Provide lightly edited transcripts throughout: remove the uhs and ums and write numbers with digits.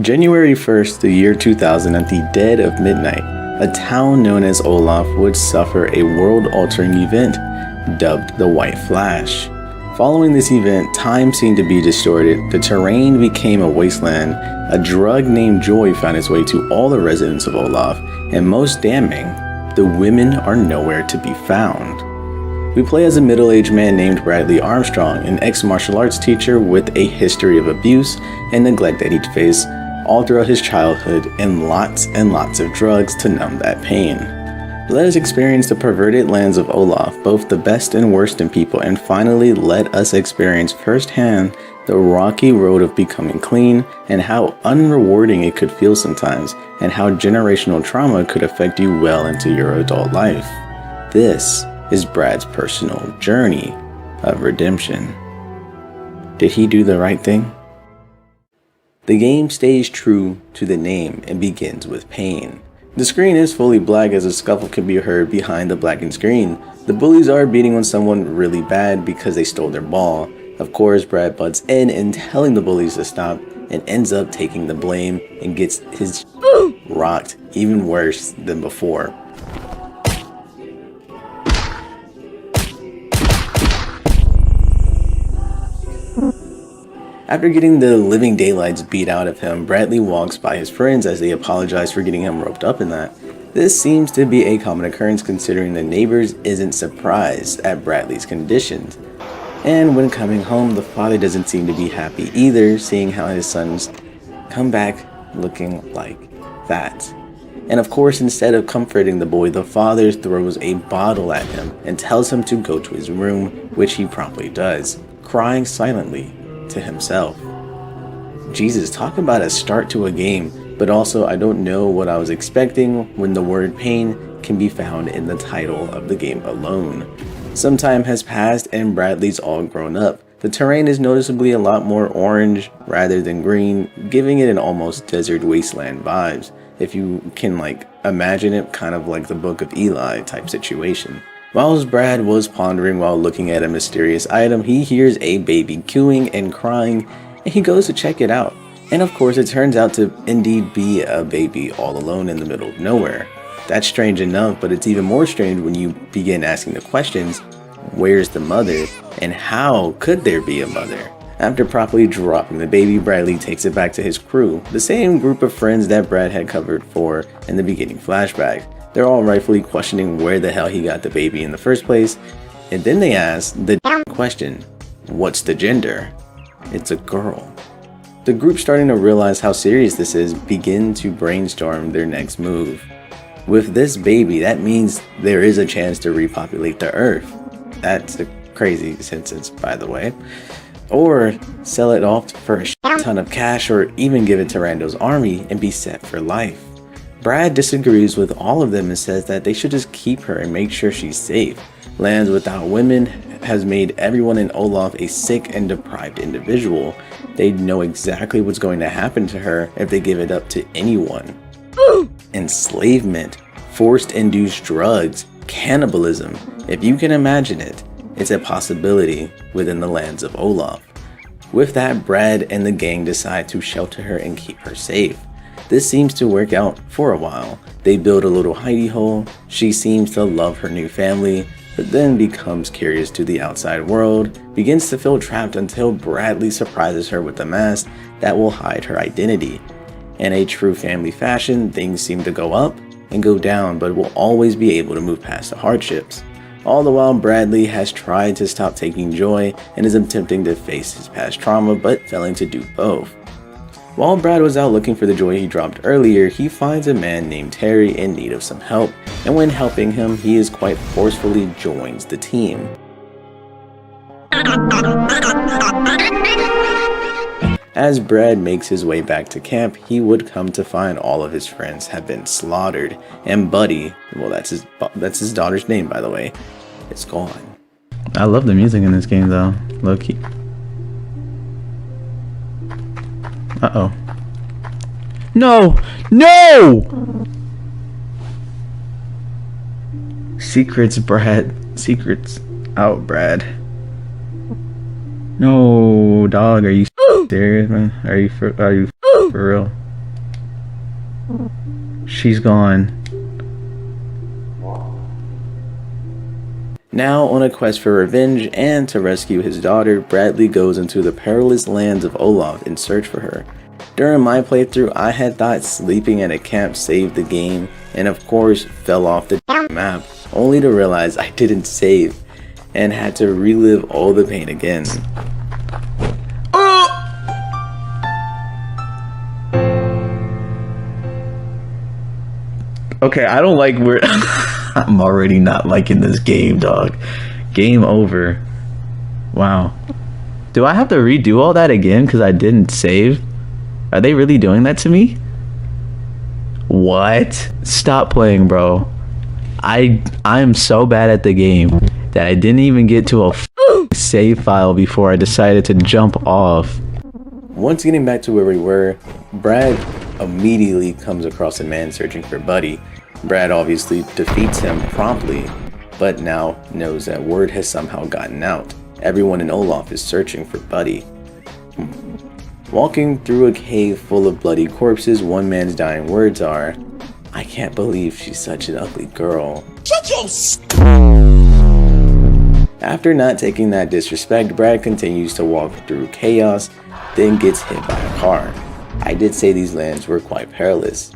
January 1st, the year 2000, at the dead of midnight, a town known as Olaf would suffer a world-altering event dubbed the White Flash. Following this event, time seemed to be distorted, the terrain became a wasteland, a drug named Joy found its way to all the residents of Olaf, and most damning, the women are nowhere to be found. We play as a middle-aged man named Bradley Armstrong, an ex-martial arts teacher with a history of abuse and neglect that he'd faced all throughout his childhood, and lots of drugs to numb that pain. Let us experience the perverted lands of Olaf, both the best and worst in people, and finally let us experience firsthand the rocky road of becoming clean, and how unrewarding it could feel sometimes, and how generational trauma could affect you well into your adult life. This is Brad's personal journey of redemption. Did he do the right thing? The game stays true to the name and begins with pain. The screen is fully black as a scuffle can be heard behind the blackened screen. The bullies are beating on someone really bad because they stole their ball. Of course, Brad butts in and telling the bullies to stop, and ends up taking the blame and gets his rocked even worse than before. After getting the living daylights beat out of him, Bradley walks by his friends as they apologize for getting him roped up in that. This seems to be a common occurrence considering the neighbors isn't surprised at Bradley's conditions. And when coming home, the father doesn't seem to be happy either, seeing how his sons come back looking like that. And of course, instead of comforting the boy, the father throws a bottle at him and tells him to go to his room, which he promptly does, crying silently to himself. Jesus, talk about a start to a game, but also I don't know what I was expecting when the word pain can be found in the title of the game alone. Some time has passed and Bradley's all grown up. The terrain is noticeably a lot more orange rather than green, giving it an almost desert wasteland vibes, if you can imagine it, kind of like the Book of Eli type situation. Whilst Brad was pondering while looking at a mysterious item, he hears a baby cooing and crying, and he goes to check it out. And of course, it turns out to indeed be a baby all alone in the middle of nowhere. That's strange enough, but it's even more strange when you begin asking the questions, where's the mother, and how could there be a mother? After properly dropping the baby, Bradley takes it back to his crew, the same group of friends that Brad had covered for in the beginning flashback. They're all rightfully questioning where the hell he got the baby in the first place, and then they ask the question, what's the gender? It's a girl. The group, starting to realize how serious this is, begin to brainstorm their next move. With this baby, that means there is a chance to repopulate the Earth. That's a crazy sentence, by the way. Or sell it off for a ton of cash, or even give it to Rando's army and be set for life. Brad disagrees with all of them and says that they should just keep her and make sure she's safe. Lands without women has made everyone in Olaf a sick and deprived individual. They know exactly what's going to happen to her if they give it up to anyone. Enslavement, forced induced drugs, cannibalism. If you can imagine it, it's a possibility within the lands of Olaf. With that, Brad and the gang decide to shelter her and keep her safe. This seems to work out for a while. They build a little hidey hole. She seems to love her new family, but then becomes curious to the outside world, begins to feel trapped until Bradley surprises her with a mask that will hide her identity. In a true family fashion, things seem to go up and go down, but will always be able to move past the hardships. All the while, Bradley has tried to stop taking joy and is attempting to face his past trauma, but failing to do both. While Brad was out looking for the joy he dropped earlier, he finds a man named Terry in need of some help, and when helping him, he is quite forcefully joins the team. As Brad makes his way back to camp, he would come to find all of his friends have been slaughtered, and Buddy, well that's his daughter's name by the way, is gone. I love the music in this game though, low key. Uh-oh. No! No! Secrets, Brad. Secrets out, Brad. No, dog, are you serious, man? Are you for real? She's gone. Now on a quest for revenge and to rescue his daughter, Bradley goes into the perilous lands of Olaf in search for her. During my playthrough, I had thought sleeping at a camp saved the game, and of course fell off the map, only to realize I didn't save, and had to relive all the pain again. Okay, I don't like where... I'm already not liking this game, dog. Game over. Wow. Do I have to redo all that again because I didn't save? Are they really doing that to me? What? Stop playing, bro. I'm so bad at the game that I didn't even get to a save file before I decided to jump off. Once getting back to where we were, Brad immediately comes across a man searching for Buddy. Brad obviously defeats him promptly, but now knows that word has somehow gotten out. Everyone in Olaf is searching for Buddy. Walking through a cave full of bloody corpses, one man's dying words are, "I can't believe she's such an ugly girl." After not taking that disrespect, Brad continues to walk through chaos, then gets hit by a car. I did say these lands were quite perilous.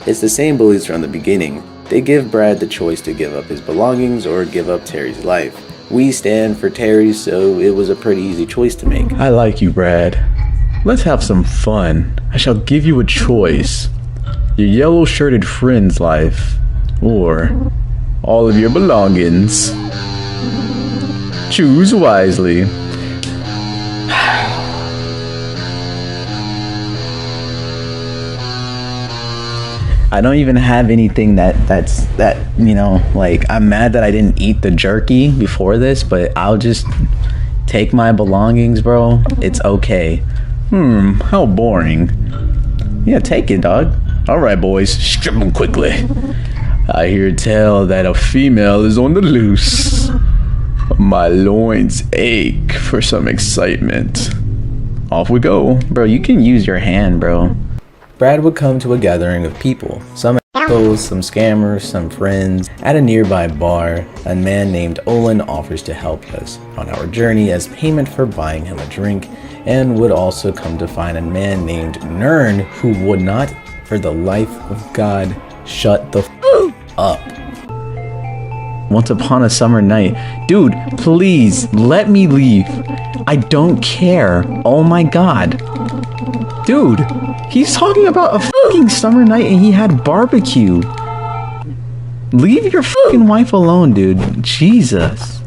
It's the same bullies from the beginning. They give Brad the choice to give up his belongings or give up Terry's life. We stand for Terry, so it was a pretty easy choice to make. I like you, Brad. Let's have some fun. I shall give you a choice. Your yellow-shirted friend's life, or all of your belongings. Choose wisely. I don't even have anything that's you know, like, I'm mad that I didn't eat the jerky before this, but I'll just take my belongings, bro. It's okay. How boring. Yeah, take it, dog. Alright, boys, strip them quickly. I hear tell that a female is on the loose. My loins ache for some excitement. Off we go. Bro, you can use your hand, bro. Brad would come to a gathering of people, some assholes, some scammers, some friends. At a nearby bar, a man named Olin offers to help us on our journey as payment for buying him a drink, and would also come to find a man named Nern who would not, for the life of God, shut the up. Once upon a summer night. Dude, please, let me leave. I don't care. Oh my god. Dude, he's talking about a fucking summer night and he had barbecue. Leave your fucking wife alone, dude. Jesus.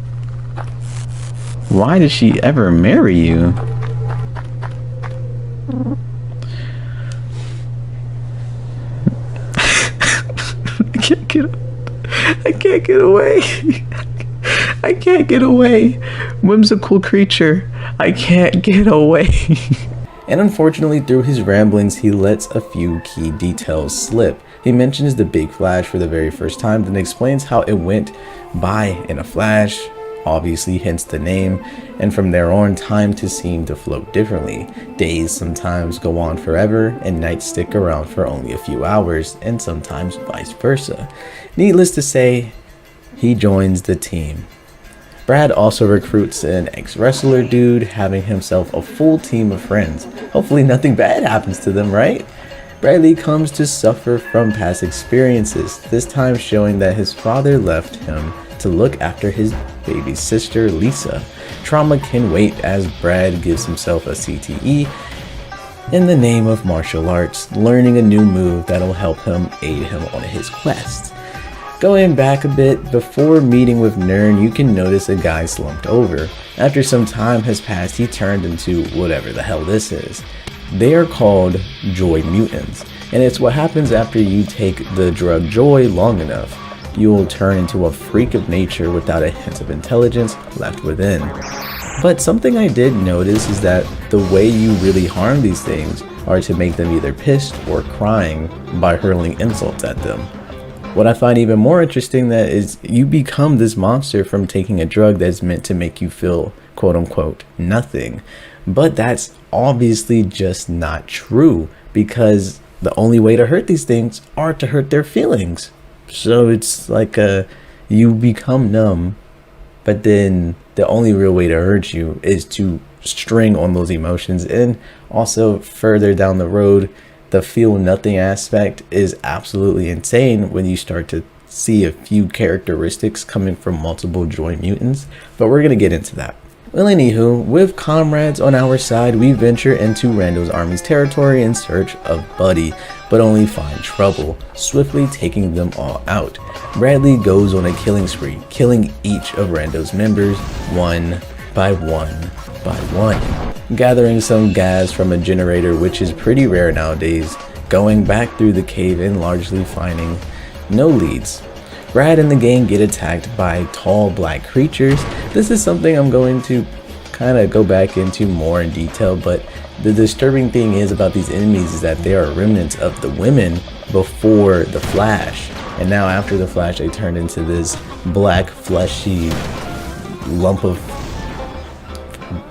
Why did she ever marry you? I can't get away. I can't get away. Whimsical creature. I can't get away. And unfortunately, through his ramblings, he lets a few key details slip. He mentions the big flash for the very first time, then explains how it went by in a flash, obviously hence the name, and from there on, time to seem to float differently. Days sometimes go on forever, and nights stick around for only a few hours, and sometimes vice versa. Needless to say, he joins the team. Brad also recruits an ex-wrestler dude, having himself a full team of friends. Hopefully nothing bad happens to them, right? Bradley comes to suffer from past experiences, this time showing that his father left him to look after his baby sister, Lisa. Trauma can wait as Brad gives himself a CTE in the name of martial arts, learning a new move that'll help him aid him on his quest. Going back a bit, before meeting with Nern, you can notice a guy slumped over. After some time has passed, he turned into whatever the hell this is. They are called Joy Mutants, and it's what happens after you take the drug Joy long enough. You will turn into a freak of nature without a hint of intelligence left within. But something I did notice is that the way you really harm these things are to make them either pissed or crying by hurling insults at them. What I find even more interesting that is you become this monster from taking a drug that's meant to make you feel quote unquote nothing. But that's obviously just not true, because the only way to hurt these things are to hurt their feelings. So it's like you become numb, but then the only real way to hurt you is to string on those emotions. And also further down the road, the feel nothing aspect is absolutely insane when you start to see a few characteristics coming from multiple joy mutants, but we're gonna get into that. Well, anywho, with comrades on our side, we venture into Rando's army's territory in search of Buddy, but only find trouble, swiftly taking them all out. Bradley goes on a killing spree, killing each of Rando's members one by one by one, gathering some gas from a generator, which is pretty rare nowadays, going back through the cave and largely finding no leads. Brad and the gang get attacked by tall black creatures. This is something I'm going to kind of go back into more in detail, but the disturbing thing is about these enemies is that they are remnants of the women before the Flash, and now after the Flash they turned into this black fleshy lump of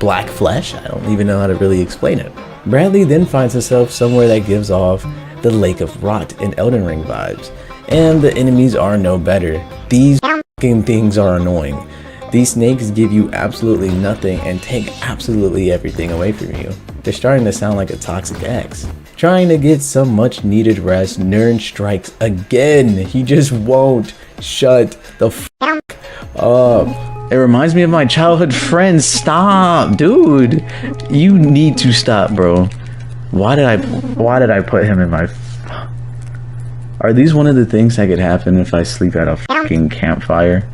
black flesh. I don't even know how to really explain it. Bradley then finds himself somewhere that gives off the Lake of Rot and Elden Ring vibes, and the enemies are no better. These fucking things are annoying. These snakes give you absolutely nothing and take absolutely everything away from you. They're starting to sound like a toxic ex. Trying to get some much needed rest, Nern strikes again. He just won't shut the fuck up. It reminds me of my childhood friends. Stop, dude. You need to stop, bro. Why did I put him in my... Are these one of the things that could happen if I sleep at a fucking campfire?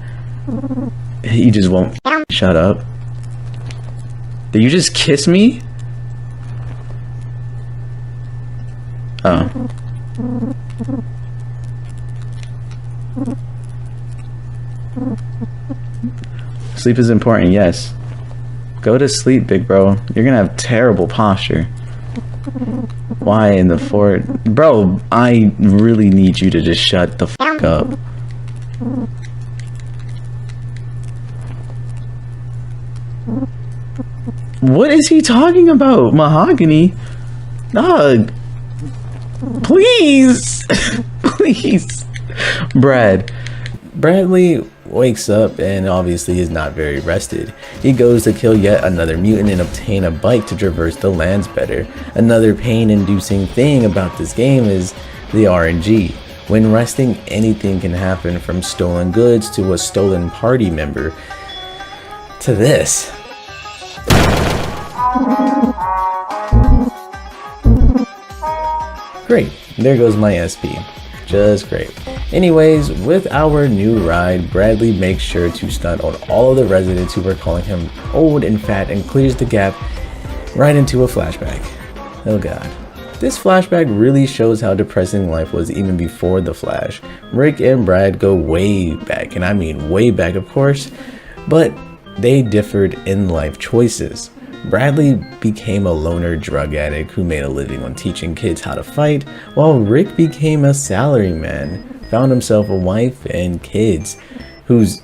He just won't shut up. Did you just kiss me? Oh. Sleep is important, yes. Go to sleep, big bro. You're gonna have terrible posture. Why in the fort? Bro, I really need you to just shut the fuck up. What is he talking about? Mahogany? Dog. Please. Please. Bradley wakes up and obviously is not very rested. He goes to kill yet another mutant and obtain a bike to traverse the lands better. Another pain-inducing thing about this game is the RNG. When resting, anything can happen, from stolen goods to a stolen party member to this. Great, there goes my SP. Just great. Anyways, with our new ride, Bradley makes sure to stunt on all of the residents who were calling him old and fat and clears the gap right into a flashback. Oh god. This flashback really shows how depressing life was even before the Flash. Rick and Brad go way back, and I mean way back of course, but they differed in life choices. Bradley became a loner drug addict who made a living on teaching kids how to fight, while Rick became a salaryman, found himself a wife and kids. Who's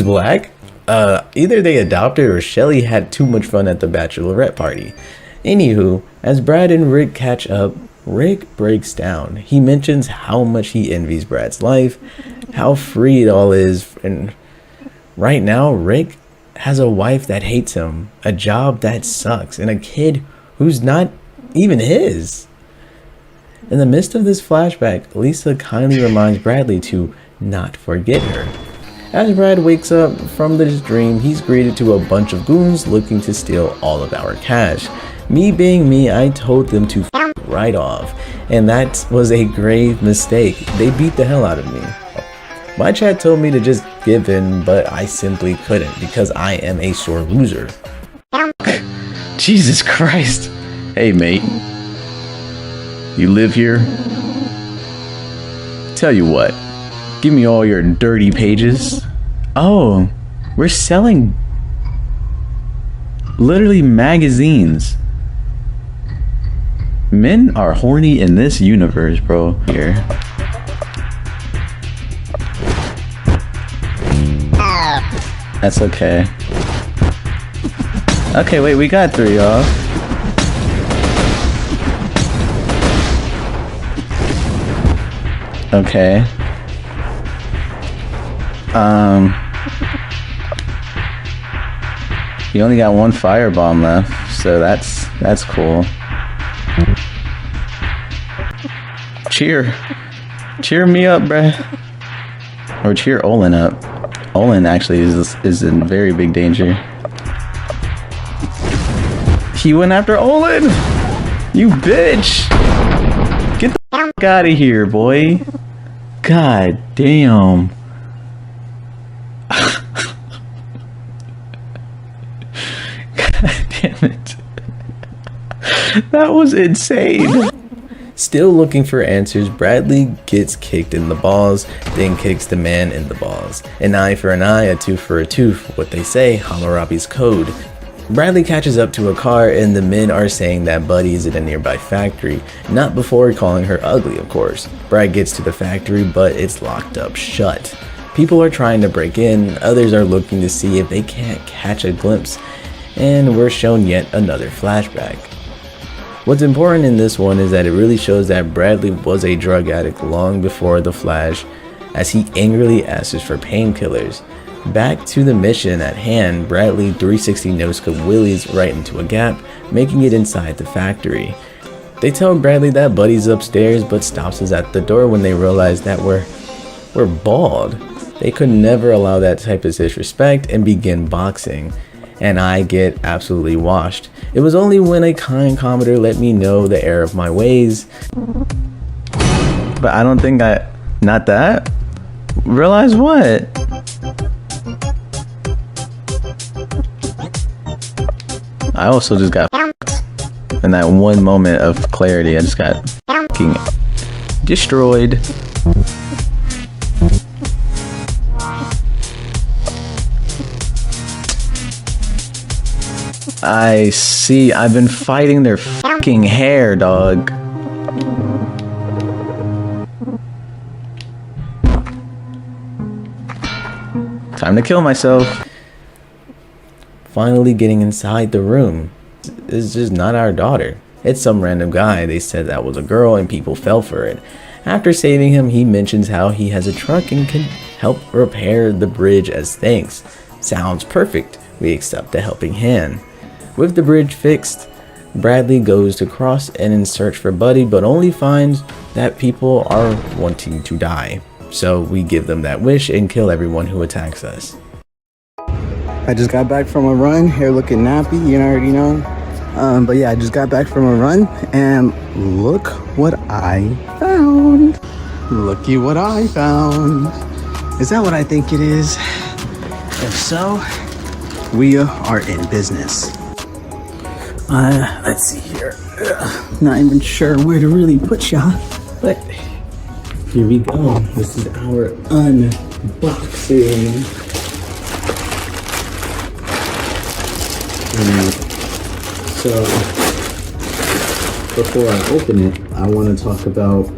black? Either they adopted or Shelly had too much fun at the bachelorette party. Anywho, as Brad and Rick catch up, Rick breaks down. He mentions how much he envies Brad's life, how free it all is, and right now Rick has a wife that hates him, a job that sucks, and a kid who's not even his. In the midst of this flashback, Lisa kindly reminds Bradley to not forget her. As Brad wakes up from this dream, he's greeted to a bunch of goons looking to steal all of our cash. Me being me, I told them to f right off, and that was a grave mistake. They beat the hell out of me. My chat told me to just give in, but I simply couldn't because I am a sore loser. Jesus Christ. Hey mate, you live here? Tell you what, give me all your dirty pages. Oh, we're selling literally magazines. Men are horny in this universe, bro. Here. That's okay. Okay, wait, we got 3 off. Okay. You only got one firebomb left, so that's cool. Cheer me up, bruh. Or cheer Olin up. Olin actually is in very big danger. He went after Olin! You bitch! Get the fuck out of here, boy. God damn. God damn it. That was insane. Still looking for answers, Bradley gets kicked in the balls, then kicks the man in the balls. An eye for an eye, a tooth for a tooth, what they say, Hammurabi's code. Bradley catches up to a car and the men are saying that Buddy is in a nearby factory, not before calling her ugly, of course. Brad gets to the factory, but it's locked up shut. People are trying to break in, others are looking to see if they can't catch a glimpse, and we're shown yet another flashback. What's important in this one is that it really shows that Bradley was a drug addict long before the Flash, as he angrily asks for painkillers. Back to the mission at hand, Bradley 360 no-scope wheelies right into a gap, making it inside the factory. They tell Bradley that Buddy's upstairs, but stops us at the door when they realize that we're bald. They could never allow that type of disrespect and begin boxing. And I get absolutely washed. It was only when a kind commenter let me know the error of my ways. But I don't think not that? Realize what? I also just got in that one moment of clarity. I just got fucking destroyed. I see. I've been fighting their fucking hair, dog. Time to kill myself. Finally getting inside the room. It's just not our daughter. It's some random guy. They said that was a girl and people fell for it. After saving him, he mentions how he has a truck and can help repair the bridge as thanks. Sounds perfect. We accept the helping hand. With the bridge fixed, Bradley goes to cross and in search for Buddy, but only finds that people are wanting to die. So we give them that wish and kill everyone who attacks us. I just got back from a run, hair looking nappy, you already know. But yeah, I just got back from a run and look what I found. Looky what I found. Is that what I think it is? If so, we are in business. Let's see here. Not even sure where to really put ya, but here we go. This is our unboxing. So before I open it, I want to talk about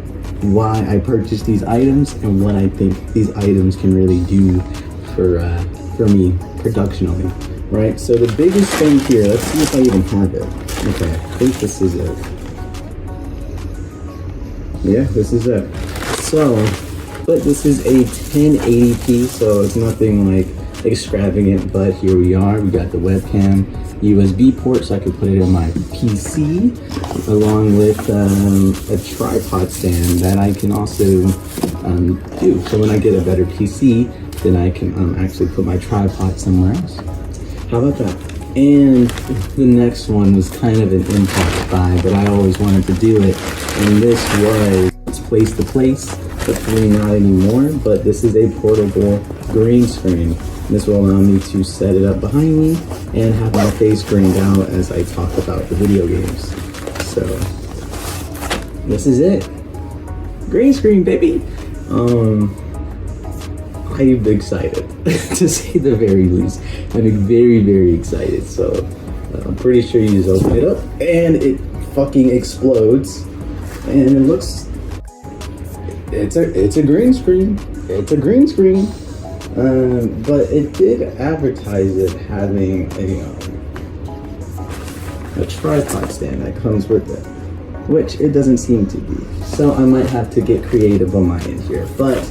why I purchased these items and what I think these items can really do for me productionally. Right, so the biggest thing here, let's see if I even have it. Okay, I think this is it. Yeah, this is it. So, but this is a 1080p, so it's nothing like extravagant, but here we are. We got the webcam, USB port, so I can put it in my PC, along with a tripod stand that I can also do. So when I get a better PC, then I can actually put my tripod somewhere else. How about that? And the next one was kind of an impulse buy, but I always wanted to do it. And this was, it's place to place, hopefully not anymore, but this is a portable green screen. This will allow me to set it up behind me and have my face greened out as I talk about the video games. So, this is it. Green screen, baby! I'm excited, to say the very least. I'm very, very excited. So I'm pretty sure you just open it up and it fucking explodes. And it looks, it's a green screen. It's a green screen. But it did advertise it having a tripod stand that comes with it. which it doesn't seem to be. So I might have to get creative on my end here. But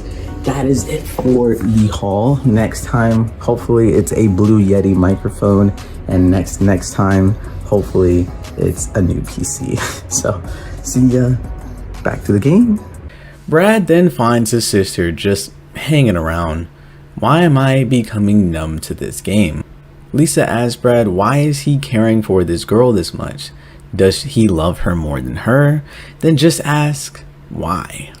that is it for the haul. Next time, hopefully it's a Blue Yeti microphone, and next time, hopefully it's a new PC. So see ya. Back to the game. Brad then finds his sister just hanging around. Why am I becoming numb to this game? Lisa asks Brad why is he caring for this girl this much? Does he love her more than her? Then just ask why.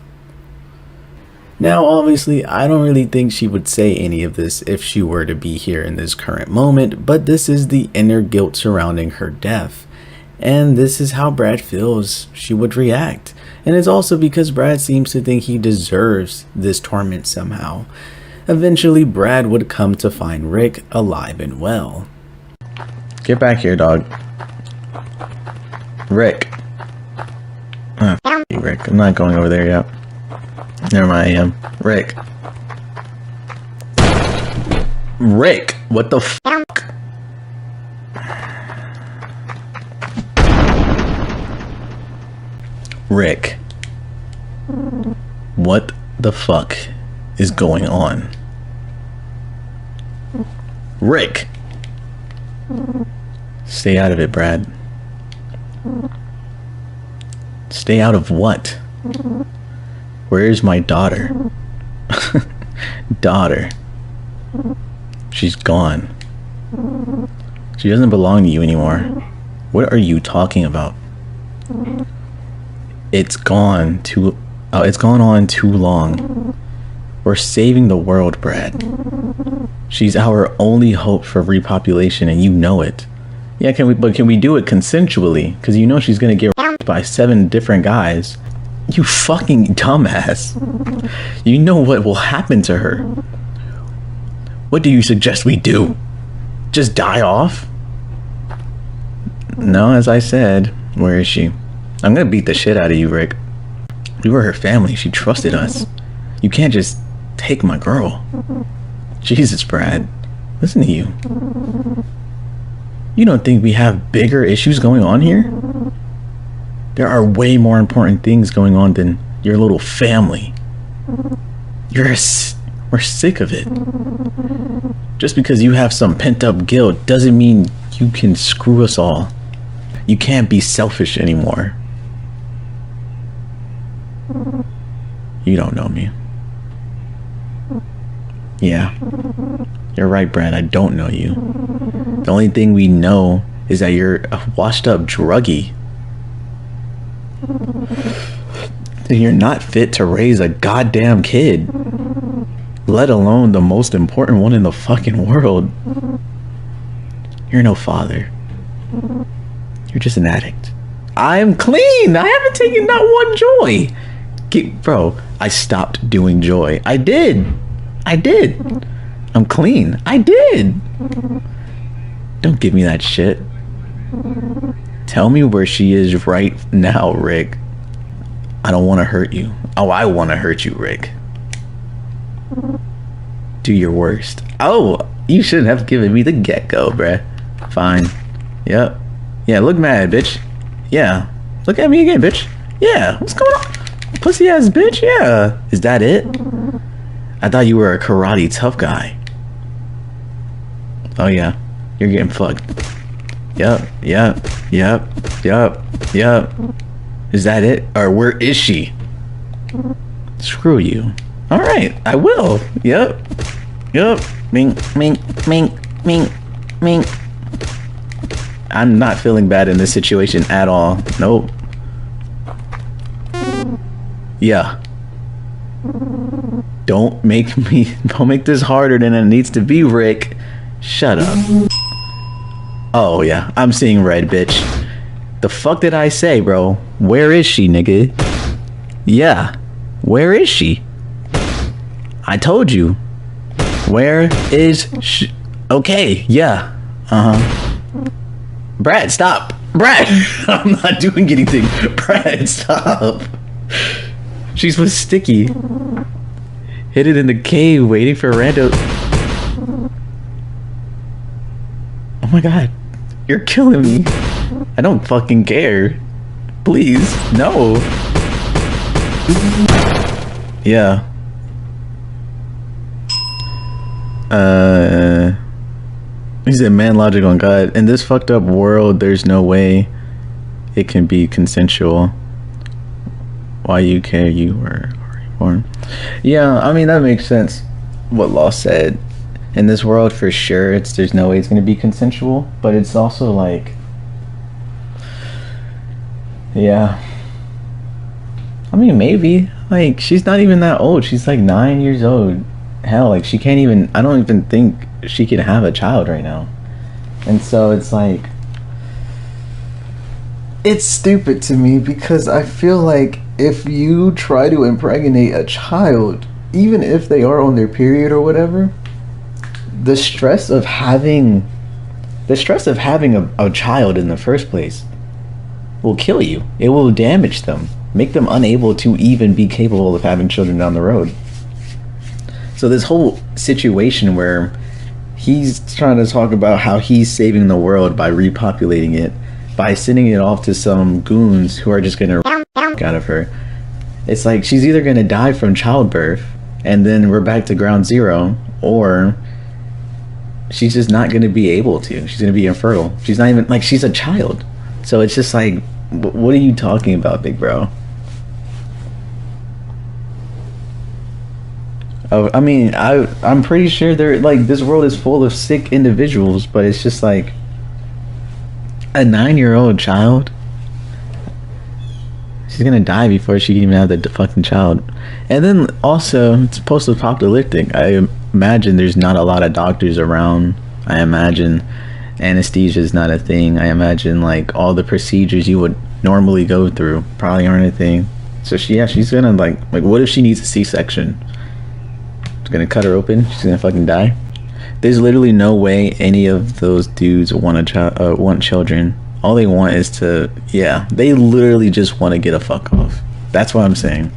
Now obviously I don't really think she would say any of this if she were to be here in this current moment, but this is the inner guilt surrounding her death. And this is how Brad feels she would react. And it's also because Brad seems to think he deserves this torment somehow. Eventually Brad would come to find Rick alive and well. Get back here, dog. Rick. Ah, f you, Rick. I'm not going over there yet. Never mind, I am. Rick. Rick! What the fuck? Rick. What the fuck is going on? Rick! Stay out of it, Brad. Stay out of what? Where's my daughter? Daughter. She's gone. She doesn't belong to you anymore. What are you talking about? It's gone on too long. We're saving the world, Brad. She's our only hope for repopulation, and you know it. Yeah, can we do it consensually? Because you know she's gonna get raped by 7 different guys. You fucking dumbass. You know what will happen to her. What do you suggest we do? Just die off? No, as I said, where is she? I'm gonna beat the shit out of you, Rick. We were her family. She trusted us. You can't just take my girl. Jesus, Brad. Listen to you. You don't think we have bigger issues going on here? There are way more important things going on than your little family. We're sick of it. Just because you have some pent-up guilt doesn't mean you can screw us all. You can't be selfish anymore. You don't know me. Yeah. You're right, Brad. I don't know you. The only thing we know is that you're a washed-up druggie. You're not fit to raise a goddamn kid. Let alone the most important one in the fucking world. You're no father. You're just an addict. I'm clean! I haven't taken not one joy! Bro, I stopped doing joy. I did! I'm clean. I did! Don't give me that shit. Tell me where she is right now, Rick. I don't want to hurt you. Oh, I want to hurt you, Rick. Do your worst. Oh, you shouldn't have given me the get-go, bruh. Fine. Yep. Yeah, look mad, bitch. Yeah. Look at me again, bitch. Yeah. What's going on? Pussy ass bitch, yeah. Is that it? I thought you were a karate tough guy. Oh yeah. You're getting fucked. Yep. Is that it? Or where is she? Screw you. Alright, I will. Yep. Mink. I'm not feeling bad in this situation at all. Nope. Yeah. Don't make this harder than it needs to be, Rick. Shut up. Oh yeah, I'm seeing red, bitch. The fuck did I say, bro? Where is she, nigga? Yeah. Where is she? I told you. Where is she? Okay, yeah. Brad, stop. Brad! I'm not doing anything. Brad, stop. She's with Sticky. Hid it in the cave waiting for rando. Oh my god. You're killing me. I don't fucking care. Please, no. Yeah. He said, man, logic on God. In this fucked up world, there's no way it can be consensual. Why you care? You were born. Yeah, I mean, that makes sense. What Law said. In this world, for sure, there's no way it's going to be consensual. But it's also like, yeah. I mean, maybe. Like, she's not even that old. She's like 9 years old. Hell, like, she can't even, I don't even think she could have a child right now. And so it's like, it's stupid to me because I feel like if you try to impregnate a child, even if they are on their period or whatever, the stress of having a child in the first place will kill you. It will damage them, make them unable to even be capable of having children down the road. So this whole situation where he's trying to talk about how he's saving the world by repopulating it, by sending it off to some goons who are just gonna out of her. It's like she's either gonna die from childbirth and then we're back to ground zero, or she's just not gonna be able to. She's gonna be infertile. She's not even, like, she's a child. So it's just like, what are you talking about, big bro? I mean, I'm pretty sure they're like, this world is full of sick individuals, but it's just like a 9-year-old child. She's gonna die before she can even have the fucking child. And then also, it's post-apocalyptic. I imagine there's not a lot of doctors around. I imagine anesthesia is not a thing. I imagine like all the procedures you would normally go through probably aren't a thing. So she's gonna like what if she needs a C-section? It's gonna cut her open. She's gonna fucking die. There's literally no way any of those dudes want children. All they want is to, they literally just want to get a fuck off. That's what I'm saying.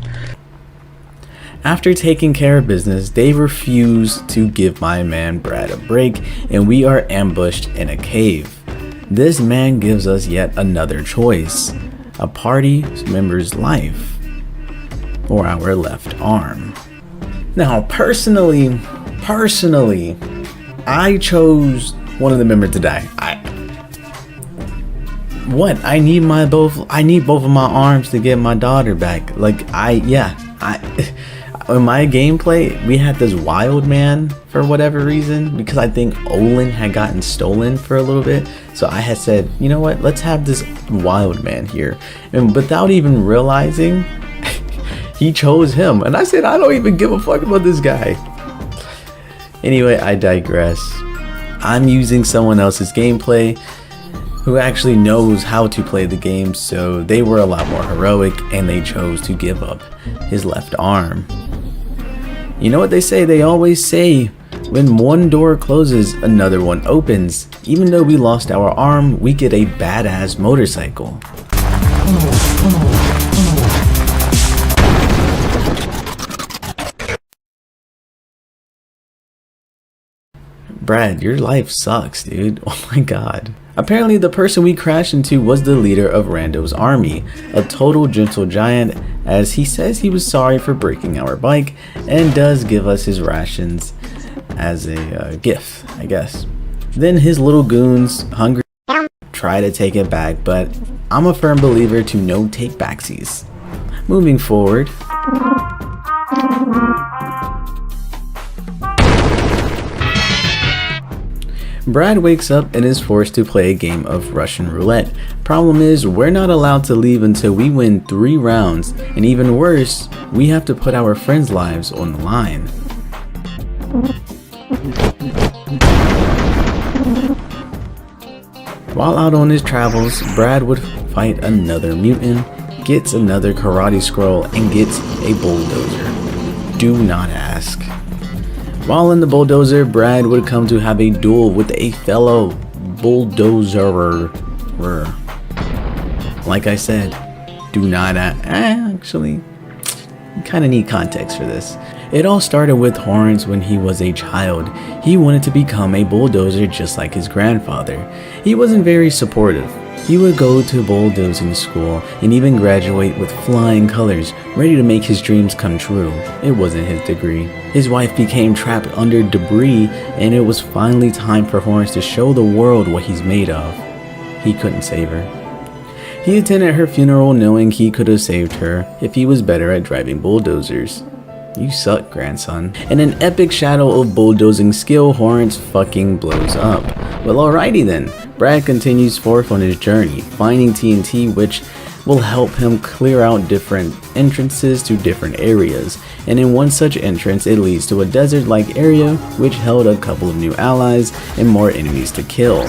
After taking care of business, they refuse to give my man Brad a break, and we are ambushed in a cave. This man gives us yet another choice: a party member's life or our left arm. Now, personally, I chose one of the members to die. I need both of my arms to get my daughter back. Like, in my gameplay, we had this wild man for whatever reason, because I think Olin had gotten stolen for a little bit. So I had said, you know what, let's have this wild man here. And without even realizing, he chose him. And I said, I don't even give a fuck about this guy. Anyway, I digress. I'm using someone else's gameplay who actually knows how to play the game, so they were a lot more heroic and they chose to give up his left arm. You know what they say? They always say, when one door closes, another one opens. Even though we lost our arm, we get a badass motorcycle. Brad, your life sucks, dude. Oh my god. Apparently the person we crashed into was the leader of Rando's army, a total gentle giant, as he says he was sorry for breaking our bike and does give us his rations as a gift, I guess. Then his little goons, hungry, try to take it back, but I'm a firm believer to no take backsies. Moving forward. Brad wakes up and is forced to play a game of Russian roulette. Problem is, we're not allowed to leave until we win 3 rounds, and even worse, we have to put our friends' lives on the line. While out on his travels, Brad would fight another mutant, gets another karate scroll, and gets a bulldozer. Do not ask. While in the bulldozer, Brad would come to have a duel with a fellow bulldozerer. Like I said, do not actually, you kind of need context for this. It all started with Horns when he was a child. He wanted to become a bulldozer just like his grandfather. He wasn't very supportive. He would go to bulldozing school and even graduate with flying colors, ready to make his dreams come true. It wasn't his degree. His wife became trapped under debris, and it was finally time for Horace to show the world what he's made of. He couldn't save her. He attended her funeral knowing he could have saved her if he was better at driving bulldozers. You suck, grandson. In an epic shadow of bulldozing skill, Horace fucking blows up. Well, alrighty then. Brad continues forth on his journey, finding TNT, which will help him clear out different entrances to different areas. And in one such entrance, it leads to a desert-like area, which held a couple of new allies and more enemies to kill.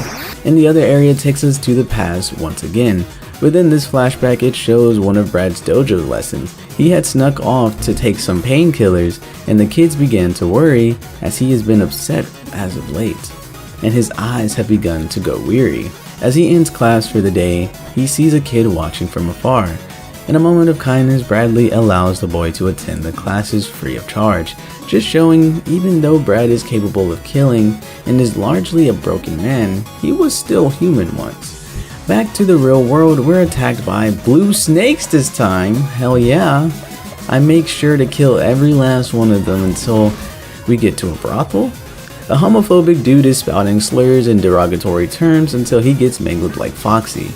And the other area takes us to the past once again. Within this flashback, it shows one of Brad's dojo lessons. He had snuck off to take some painkillers, and the kids began to worry as he has been upset as of late, and his eyes have begun to go weary. As he ends class for the day, he sees a kid watching from afar. In a moment of kindness, Bradley allows the boy to attend the classes free of charge, just showing even though Brad is capable of killing and is largely a broken man, he was still human once. Back to the real world, we're attacked by blue snakes this time. Hell yeah. I make sure to kill every last one of them until we get to a brothel. A homophobic dude is spouting slurs and derogatory terms until he gets mangled like Foxy.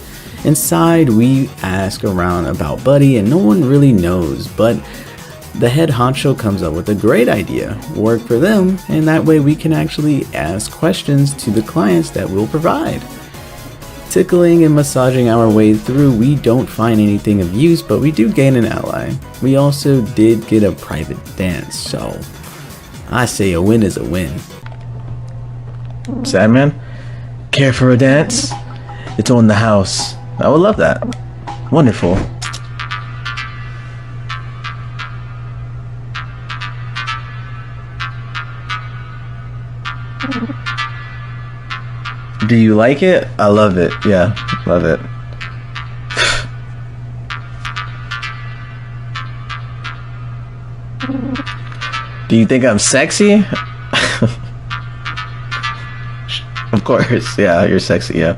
Inside, we ask around about Buddy and no one really knows, but the head honcho comes up with a great idea. Work for them, and that way we can actually ask questions to the clients that we'll provide. Tickling and massaging our way through, we don't find anything of use, but we do gain an ally. We also did get a private dance, so I say a win is a win. Sadman, care for a dance? It's on the house. I would love that. Wonderful. Do you like it? I love it. Yeah, love it. Do you think I'm sexy? Of course. Yeah, you're sexy. Yeah.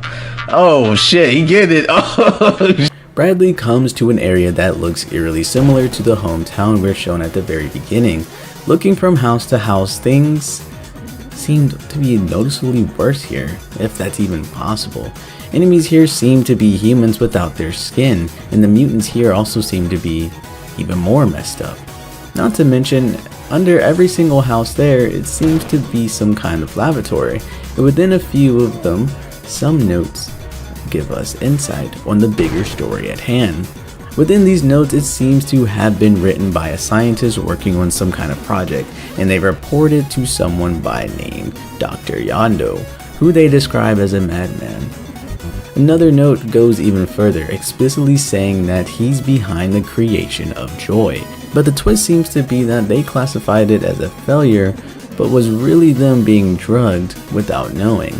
Oh shit, he get it. Oh. Bradley comes to an area that looks eerily similar to the hometown we're shown at the very beginning. Looking from house to house, things seemed to be noticeably worse here, if that's even possible. Enemies here seem to be humans without their skin, and the mutants here also seem to be even more messed up. Not to mention, under every single house there, it seems to be some kind of lavatory, and within a few of them, some notes give us insight on the bigger story at hand. Within these notes, it seems to have been written by a scientist working on some kind of project, and they reported to someone by name Dr. Yando, who they describe as a madman. Another note goes even further, explicitly saying that he's behind the creation of joy. But the twist seems to be that they classified it as a failure, but was really them being drugged without knowing.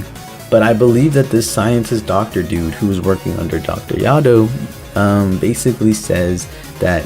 But I believe that this scientist doctor dude who was working under Dr. Yado basically says that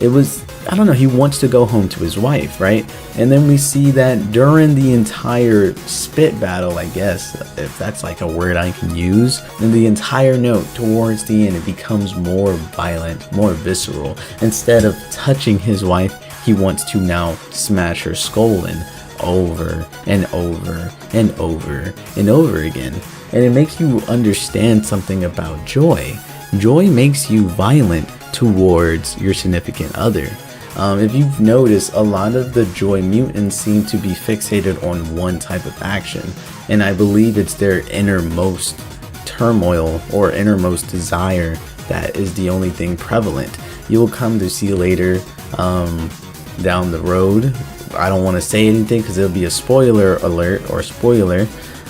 it was, I don't know, he wants to go home to his wife, right? And then we see that during the entire spit battle, I guess, if that's like a word I can use, in the entire note towards the end, it becomes more violent, more visceral. Instead of touching his wife, he wants to now smash her skull in over and over and over and over again. And it makes you understand something about joy. Joy makes you violent towards your significant other. If you've noticed, a lot of the joy mutants seem to be fixated on one type of action, and I believe it's their innermost turmoil or innermost desire that is the only thing prevalent. You'll come to see later down the road. I don't want to say anything because it'll be a spoiler alert or spoiler,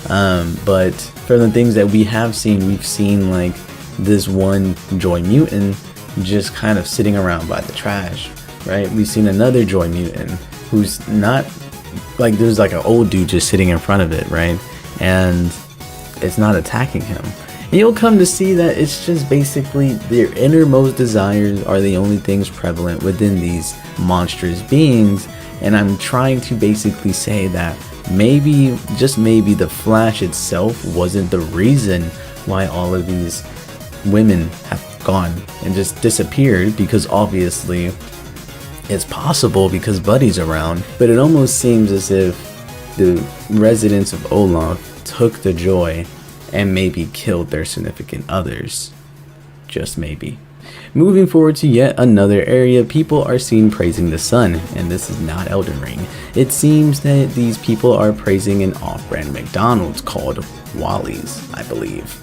but for the things that we have seen, we've seen like this one joy mutant just kind of sitting around by the trash, right? We've seen another joy mutant who's not like, there's like an old dude just sitting in front of it, right? And it's not attacking him. And you'll come to see that it's just basically their innermost desires are the only things prevalent within these monstrous beings. And I'm trying to basically say that maybe, just maybe, the Flash itself wasn't the reason why all of these women have gone and just disappeared, because obviously it's possible because Buddy's around. But it almost seems as if the residents of Olaf took the joy and maybe killed their significant others. Just maybe. Moving forward to yet another area, people are seen praising the sun, and this is not Elden Ring. It seems that these people are praising an off-brand McDonald's called Wally's, I believe.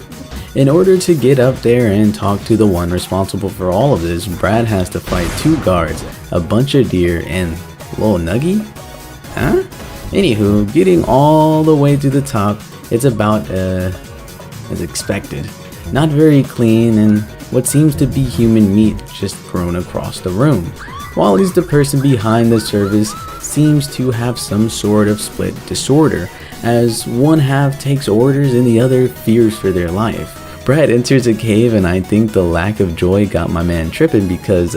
In order to get up there and talk to the one responsible for all of this, Brad has to fight 2 guards, a bunch of deer, and Lil Nuggy? Huh? Anywho, getting all the way to the top, it's about as expected. Not very clean, and what seems to be human meat just thrown across the room. Wally's the person behind the service seems to have some sort of split disorder, as one half takes orders and the other fears for their life. Brad enters a cave, and I think the lack of joy got my man tripping, because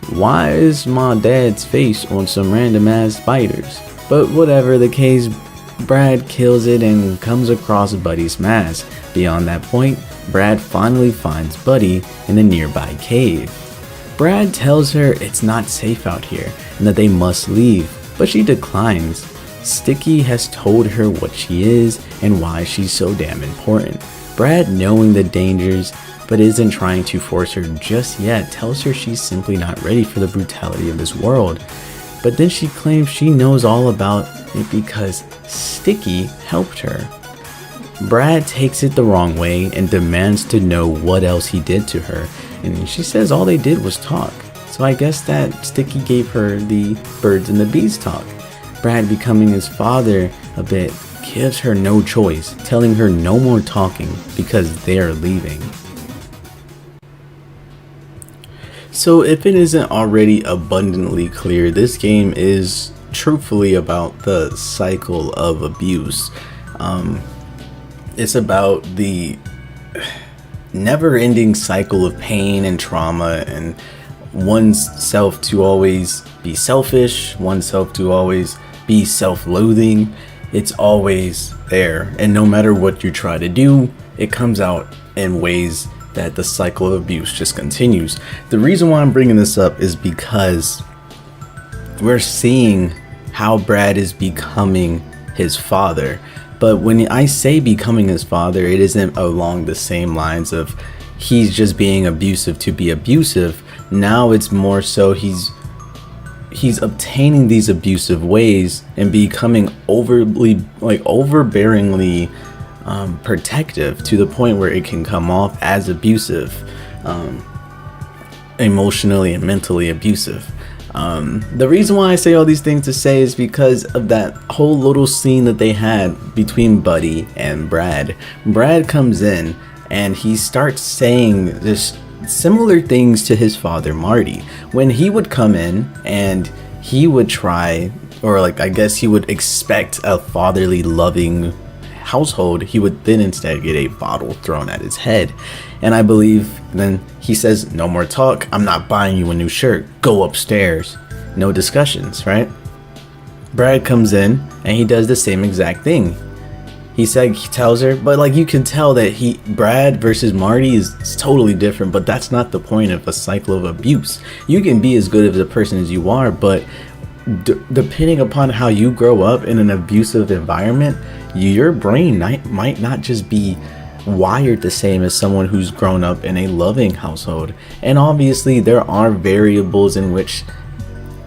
why is my dad's face on some random ass spiders? But whatever the case, Brad kills it and comes across Buddy's mask. Beyond that point, Brad finally finds Buddy in a nearby cave. Brad tells her it's not safe out here and that they must leave, but she declines. Sticky has told her what she is and why she's so damn important. Brad, knowing the dangers but isn't trying to force her just yet, tells her she's simply not ready for the brutality of this world. But then she claims she knows all about it because Sticky helped her. Brad takes it the wrong way and demands to know what else he did to her, and she says all they did was talk. So I guess that Sticky gave her the birds and the bees talk. Brad, becoming his father a bit, gives her no choice, telling her no more talking because they're leaving. So if it isn't already abundantly clear, this game is truthfully about the cycle of abuse. It's about the never-ending cycle of pain and trauma, and one's self to always be selfish, oneself to always be self-loathing. It's always there, and no matter what you try to do, it comes out in ways that the cycle of abuse just continues. The reason why I'm bringing this up is because we're seeing how Brad is becoming his father. But when I say becoming his father, it isn't along the same lines of he's just being abusive to be abusive. Now it's more so he's obtaining these abusive ways and becoming overbearingly protective to the point where it can come off as abusive, emotionally and mentally abusive. The reason why I say all these things to say is because of that whole little scene that they had between Buddy and Brad. Brad comes in and he starts saying just similar things to his father Marty. When he would come in and he would try, or I guess he would expect a fatherly loving household, he would then instead get a bottle thrown at his head. And I believe then he says, no more talk, I'm not buying you a new shirt, go upstairs. No discussions, right? Brad comes in and he does the same exact thing. He tells her, but you can tell that Brad versus Marty is totally different, but that's not the point of a cycle of abuse. You can be as good of a person as you are, but depending upon how you grow up in an abusive environment, your brain might not just be wired the same as someone who's grown up in a loving household. And obviously there are variables in which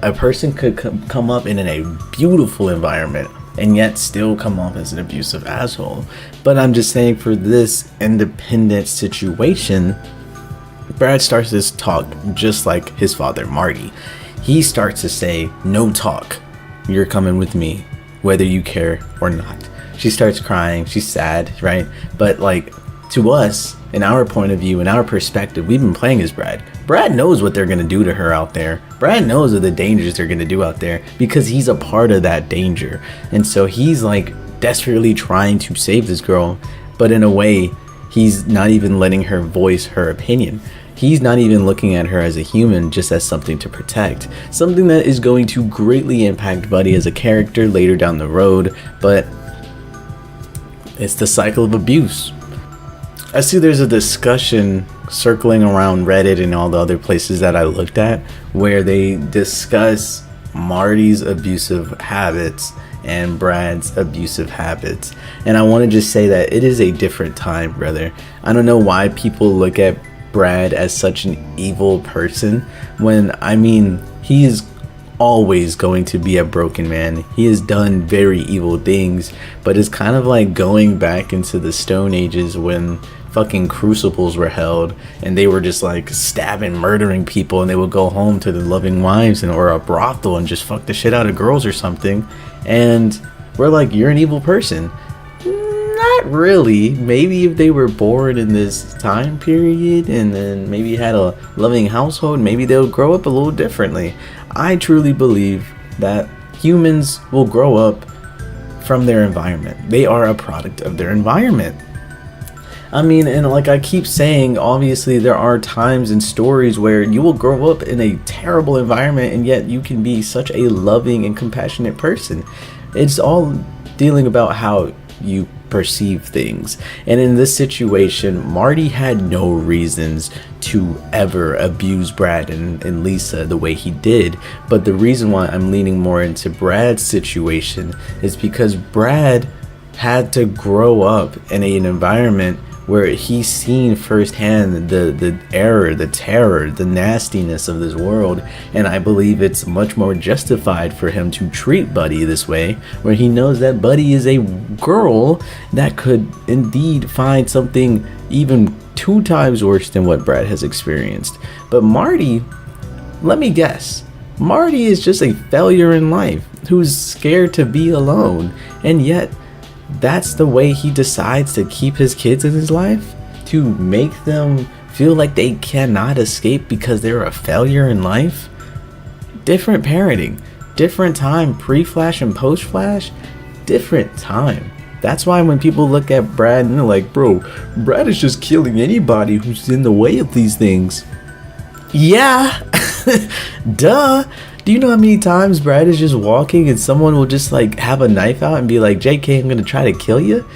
a person could come up in a beautiful environment and yet still come off as an abusive asshole. But I'm just saying, for this independent situation, Brad starts this talk just like his father Marty. He starts to say, no talk, you're coming with me whether you care or not. She starts crying, she's sad, right? But to us, in our point of view, in our perspective, we've been playing as Brad. Brad knows what they're gonna do to her out there. Brad knows of the dangers they're gonna do out there because he's a part of that danger. And so he's desperately trying to save this girl, but in a way, he's not even letting her voice her opinion. He's not even looking at her as a human, just as something to protect. Something that is going to greatly impact Buddy as a character later down the road, but it's the cycle of abuse. I see there's a discussion circling around Reddit and all the other places that I looked at where they discuss Marty's abusive habits and Brad's abusive habits. And I want to just say that it is a different time, brother. I don't know why people look at Brad as such an evil person when, I mean, he is always going to be a broken man. He has done very evil things, but it's kind of like going back into the Stone Ages when fucking crucibles were held and they were just like stabbing, murdering people, and they would go home to their loving wives and or a brothel and just fuck the shit out of girls or something. And we're like, you're an evil person. Not really. Maybe if they were born in this time period and then maybe had a loving household, maybe they'll grow up a little differently. I truly believe that humans will grow up from their environment. They are a product of their environment. I mean, and like I keep saying, obviously there are times and stories where you will grow up in a terrible environment and yet you can be such a loving and compassionate person. It's all dealing about how you perceive things. And in this situation, Marty had no reasons to ever abuse Brad and Lisa the way he did. But the reason why I'm leaning more into Brad's situation is because Brad had to grow up in an environment where he's seen firsthand the error, the terror, the nastiness of this world. And I believe it's much more justified for him to treat Buddy this way, where he knows that Buddy is a girl that could indeed find something even 2 times worse than what Brad has experienced. But Marty, let me guess, Marty is just a failure in life who's scared to be alone, and yet that's the way he decides to keep his kids in his life, to make them feel like they cannot escape because they're a failure in life. Different parenting, different time, pre-Flash and post-Flash, different time. That's why when people look at Brad and they're like, bro, Brad is just killing anybody who's in the way of these things. Yeah, duh. Do you know how many times Brad is just walking and someone will just like have a knife out and be like, JK, I'm gonna try to kill you?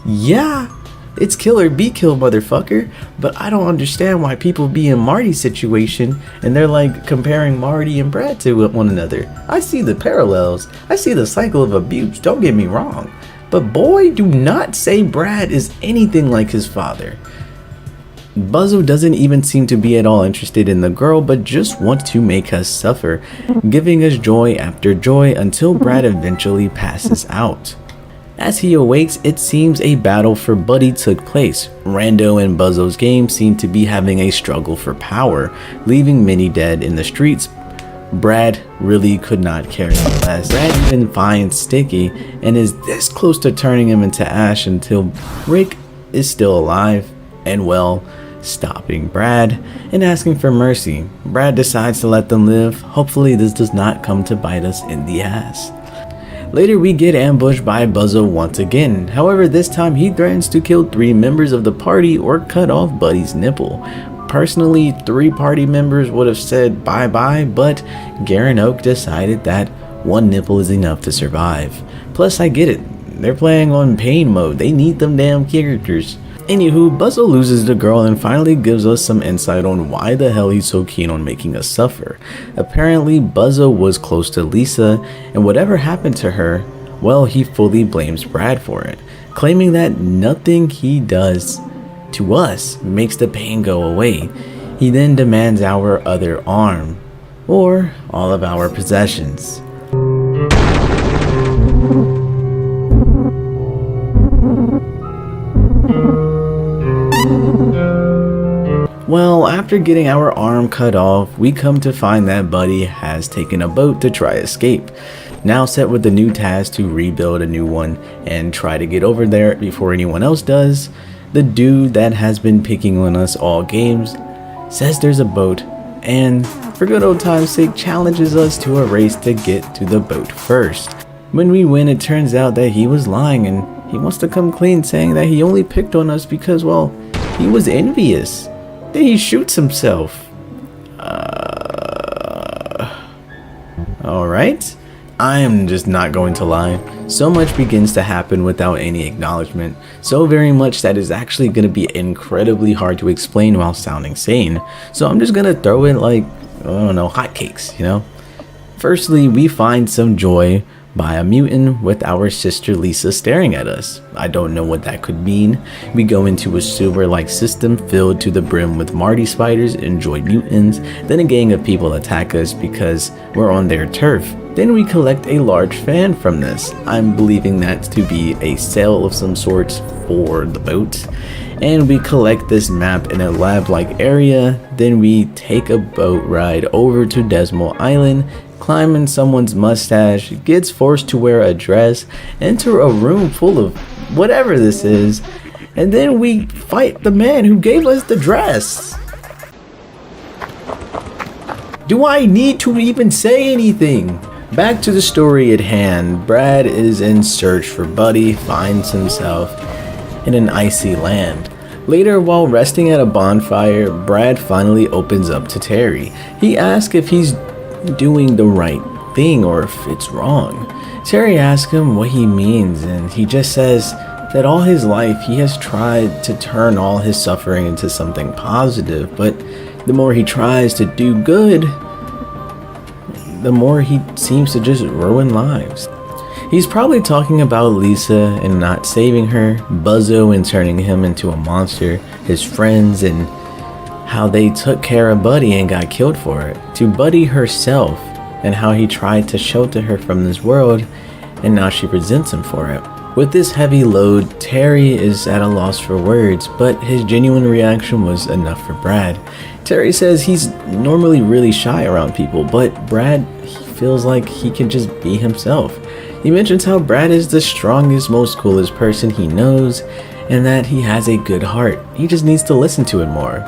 Yeah, it's kill or be killed, motherfucker. But I don't understand why people be in Marty's situation and they're like comparing Marty and Brad to one another. I see the parallels. I see the cycle of abuse, don't get me wrong. But boy, do not say Brad is anything like his father. Buzzo doesn't even seem to be at all interested in the girl, but just wants to make us suffer, giving us joy after joy until Brad eventually passes out. As he awakes, it seems a battle for Buddy took place. Rando and Buzzo's game seem to be having a struggle for power, leaving many dead in the streets. Brad really could not care less. Brad even finds Sticky and is this close to turning him into ash until Rick is still alive and well, stopping Brad and asking for mercy. Brad decides to let them live. Hopefully this does not come to bite us in the ass. Later we get ambushed by Buzzo once again. However, this time he threatens to kill 3 members of the party or cut off Buddy's nipple. Personally, 3 party members would have said bye bye, but Garen Oak decided that 1 nipple is enough to survive. Plus, I get it, they're playing on pain mode, they need them damn characters. Anywho, Buzzo loses the girl and finally gives us some insight on why the hell he's so keen on making us suffer. Apparently, Buzzo was close to Lisa, and whatever happened to her, well, he fully blames Brad for it, claiming that nothing he does to us makes the pain go away. He then demands our other arm, or all of our possessions. Well, after getting our arm cut off, we come to find that Buddy has taken a boat to try escape. Now set with the new task to rebuild a new one and try to get over there before anyone else does, the dude that has been picking on us all games says there's a boat and, for good old time's sake, challenges us to a race to get to the boat first. When we win, it turns out that he was lying and he wants to come clean, saying that he only picked on us because, well, he was envious. Then he shoots himself. Alright. I'm just not going to lie. So much begins to happen without any acknowledgement. So very much that is actually going to be incredibly hard to explain while sounding sane. So I'm just going to throw it like, I don't know, hotcakes, you know? Firstly, we find some joy by a mutant with our sister Lisa staring at us. I don't know what that could mean. We go into a sewer-like system filled to the brim with Marty spiders and joy mutants. Then a gang of people attack us because we're on their turf. Then we collect a large fan from this. I'm believing that to be a sail of some sorts for the boat. And we collect this map in a lab-like area. Then we take a boat ride over to Desmo Island, climb in someone's mustache, gets forced to wear a dress, enter a room full of whatever this is, and then we fight the man who gave us the dress. Do I need to even say anything? Back to the story at hand. Brad is in search for Buddy, finds himself in an icy land. Later, while resting at a bonfire, Brad finally opens up to Terry. He asks if he's doing the right thing or if it's wrong. Terry asks him what he means, and he just says that all his life he has tried to turn all his suffering into something positive, but the more he tries to do good, the more he seems to just ruin lives. He's probably talking about Lisa and not saving her, Buzzo and turning him into a monster, his friends and how they took care of Buddy and got killed for it, to Buddy herself and how he tried to shelter her from this world and now she resents him for it. With this heavy load, Terry is at a loss for words, but his genuine reaction was enough for Brad. Terry says he's normally really shy around people, but Brad, he feels like he can just be himself. He mentions how Brad is the strongest, most coolest person he knows and that he has a good heart. He just needs to listen to it more.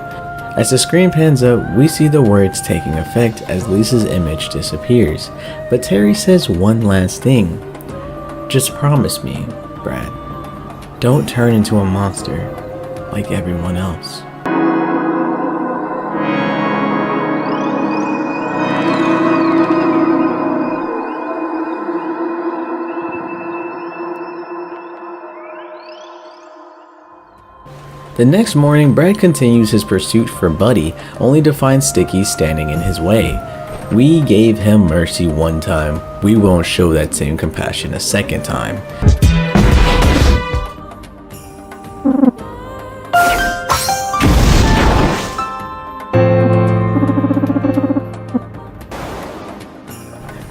As the screen pans up, we see the words taking effect as Lisa's image disappears. But Terry says one last thing. Just promise me, Brad, don't turn into a monster like everyone else. The next morning, Brad continues his pursuit for Buddy, only to find Sticky standing in his way. We gave him mercy one time, we won't show that same compassion a second time.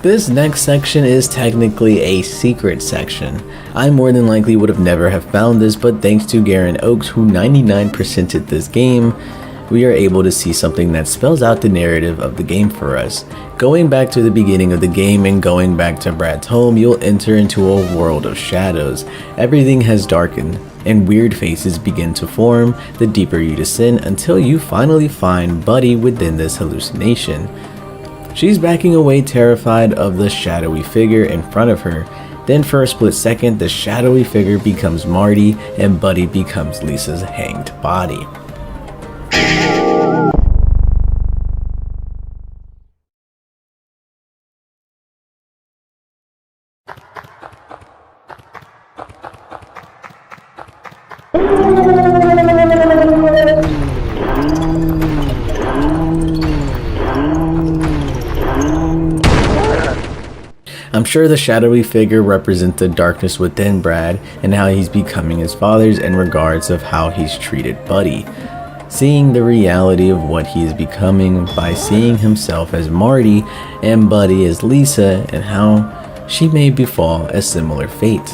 This next section is technically a secret section. I more than likely would have never have found this, but thanks to Garen Oakes, who 99%ed this game, we are able to see something that spells out the narrative of the game for us. Going back to the beginning of the game and going back to Brad's home, you'll enter into a world of shadows. Everything has darkened, and weird faces begin to form the deeper you descend until you finally find Buddy within this hallucination. She's backing away, terrified of the shadowy figure in front of her. Then for a split second, the shadowy figure becomes Marty and Buddy becomes Lisa's hanged body. I'm sure the shadowy figure represents the darkness within Brad and how he's becoming his father's in regards of how he's treated Buddy. Seeing the reality of what he is becoming by seeing himself as Marty and Buddy as Lisa and how she may befall a similar fate.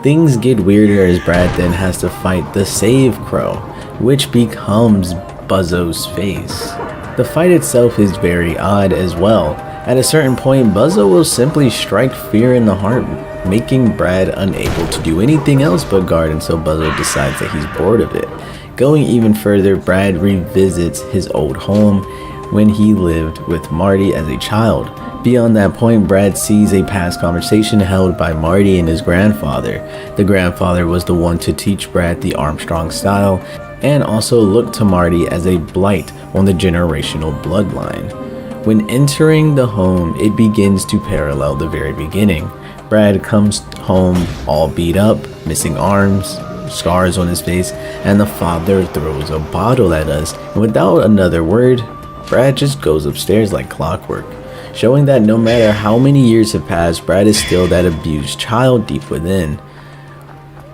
Things get weirder as Brad then has to fight the Save Crow, which becomes Buzzo's face. The fight itself is very odd as well. At a certain point, Buzzo will simply strike fear in the heart, making Brad unable to do anything else but guard until Buzzo decides that he's bored of it. Going even further, Brad revisits his old home when he lived with Marty as a child. Beyond that point, Brad sees a past conversation held by Marty and his grandfather. The grandfather was the one to teach Brad the Armstrong style and also looked to Marty as a blight on the generational bloodline. When entering the home, it begins to parallel the very beginning. Brad comes home all beat up, missing arms, scars on his face, and the father throws a bottle at us. And without another word, Brad just goes upstairs like clockwork, showing that no matter how many years have passed, Brad is still that abused child deep within.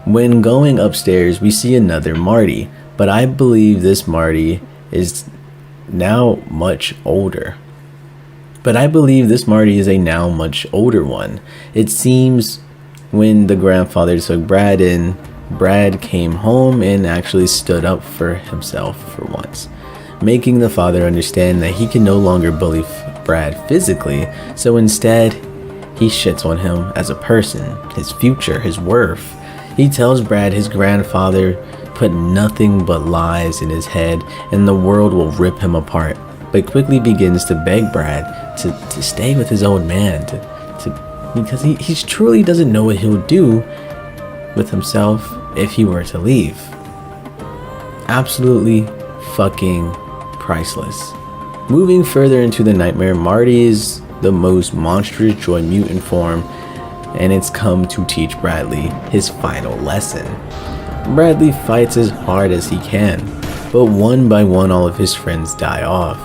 When going upstairs, we see another Marty, but I believe this Marty is now much older. a now much older one. It seems when the grandfather took Brad in, Brad came home and actually stood up for himself for once, making the father understand that he can no longer bully Brad physically, so instead, he shits on him as a person, his future, his worth. He tells Brad his grandfather put nothing but lies in his head and the world will rip him apart, but quickly begins to beg Brad to stay with his old man, because he truly doesn't know what he'll do with himself if he were to leave. Absolutely fucking priceless. Moving further into the nightmare, Marty is the most monstrous joy mutant form, and it's come to teach Bradley his final lesson. Bradley fights as hard as he can, but one by one all of his friends die off.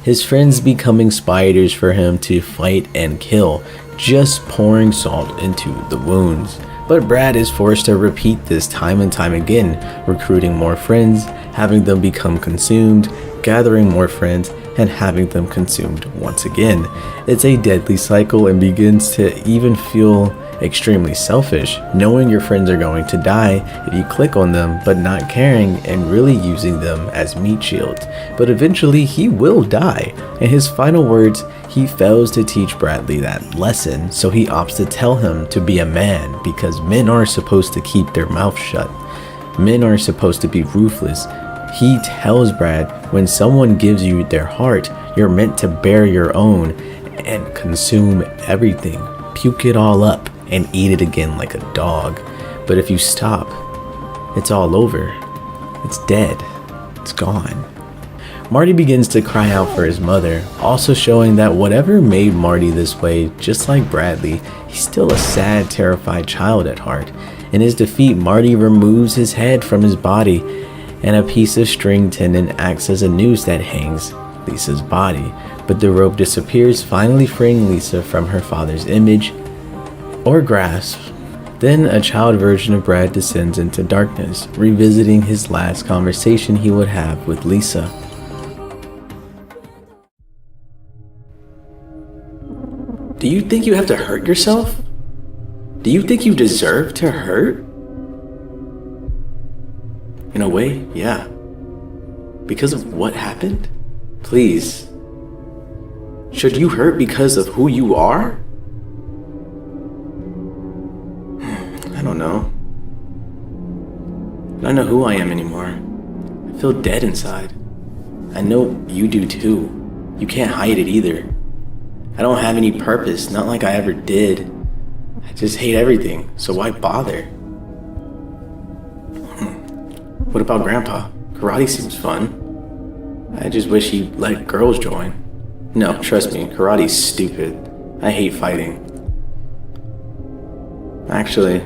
His friends becoming spiders for him to fight and kill, just pouring salt into the wounds. But Brad is forced to repeat this time and time again, recruiting more friends, having them become consumed, gathering more friends, and having them consumed once again. It's a deadly cycle and begins to even feel extremely selfish, knowing your friends are going to die if you click on them, but not caring and really using them as meat shields. But eventually he will die. In his final words, he fails to teach Bradley that lesson, so he opts to tell him to be a man, because men are supposed to keep their mouth shut. Men are supposed to be ruthless. He tells Brad, when someone gives you their heart, you're meant to bear your own and consume everything, puke it all up, and eat it again like a dog. But if you stop, it's all over. It's dead. It's gone. Marty begins to cry out for his mother, also showing that whatever made Marty this way, just like Bradley, he's still a sad, terrified child at heart. In his defeat, Marty removes his head from his body, and a piece of string tendon acts as a noose that hangs Lisa's body. But the rope disappears, finally freeing Lisa from her father's image or grasp. Then a child version of Brad descends into darkness, revisiting his last conversation he would have with Lisa. Do you think you have to hurt yourself? Do you think you deserve to hurt? In a way, yeah. Because of what happened? Please. Should you hurt because of who you are? I don't know. I don't know who I am anymore. I feel dead inside. I know you do too. You can't hide it either. I don't have any purpose, not like I ever did. I just hate everything, so why bother? What about Grandpa? Karate seems fun. I just wish he'd let girls join. No, trust me, karate's stupid. I hate fighting. Actually,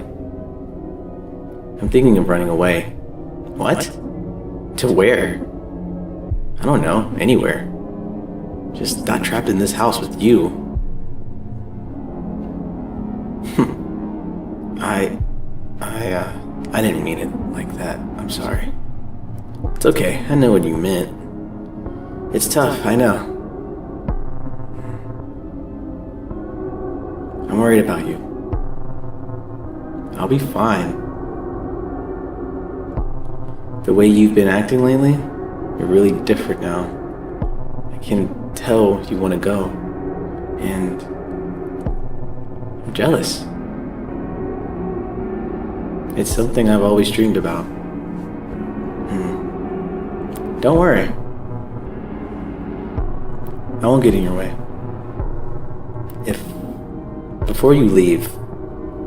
I'm thinking of running away. What? To where? I don't know, anywhere. Just not trapped in this house with you. I didn't mean it like that. I'm sorry. It's okay, I know what you meant. It's tough, I know. I'm worried about you. I'll be fine. The way you've been acting lately, you're really different now. I can tell you want to go. And I'm jealous. It's something I've always dreamed about. Don't worry. I won't get in your way. Before you leave,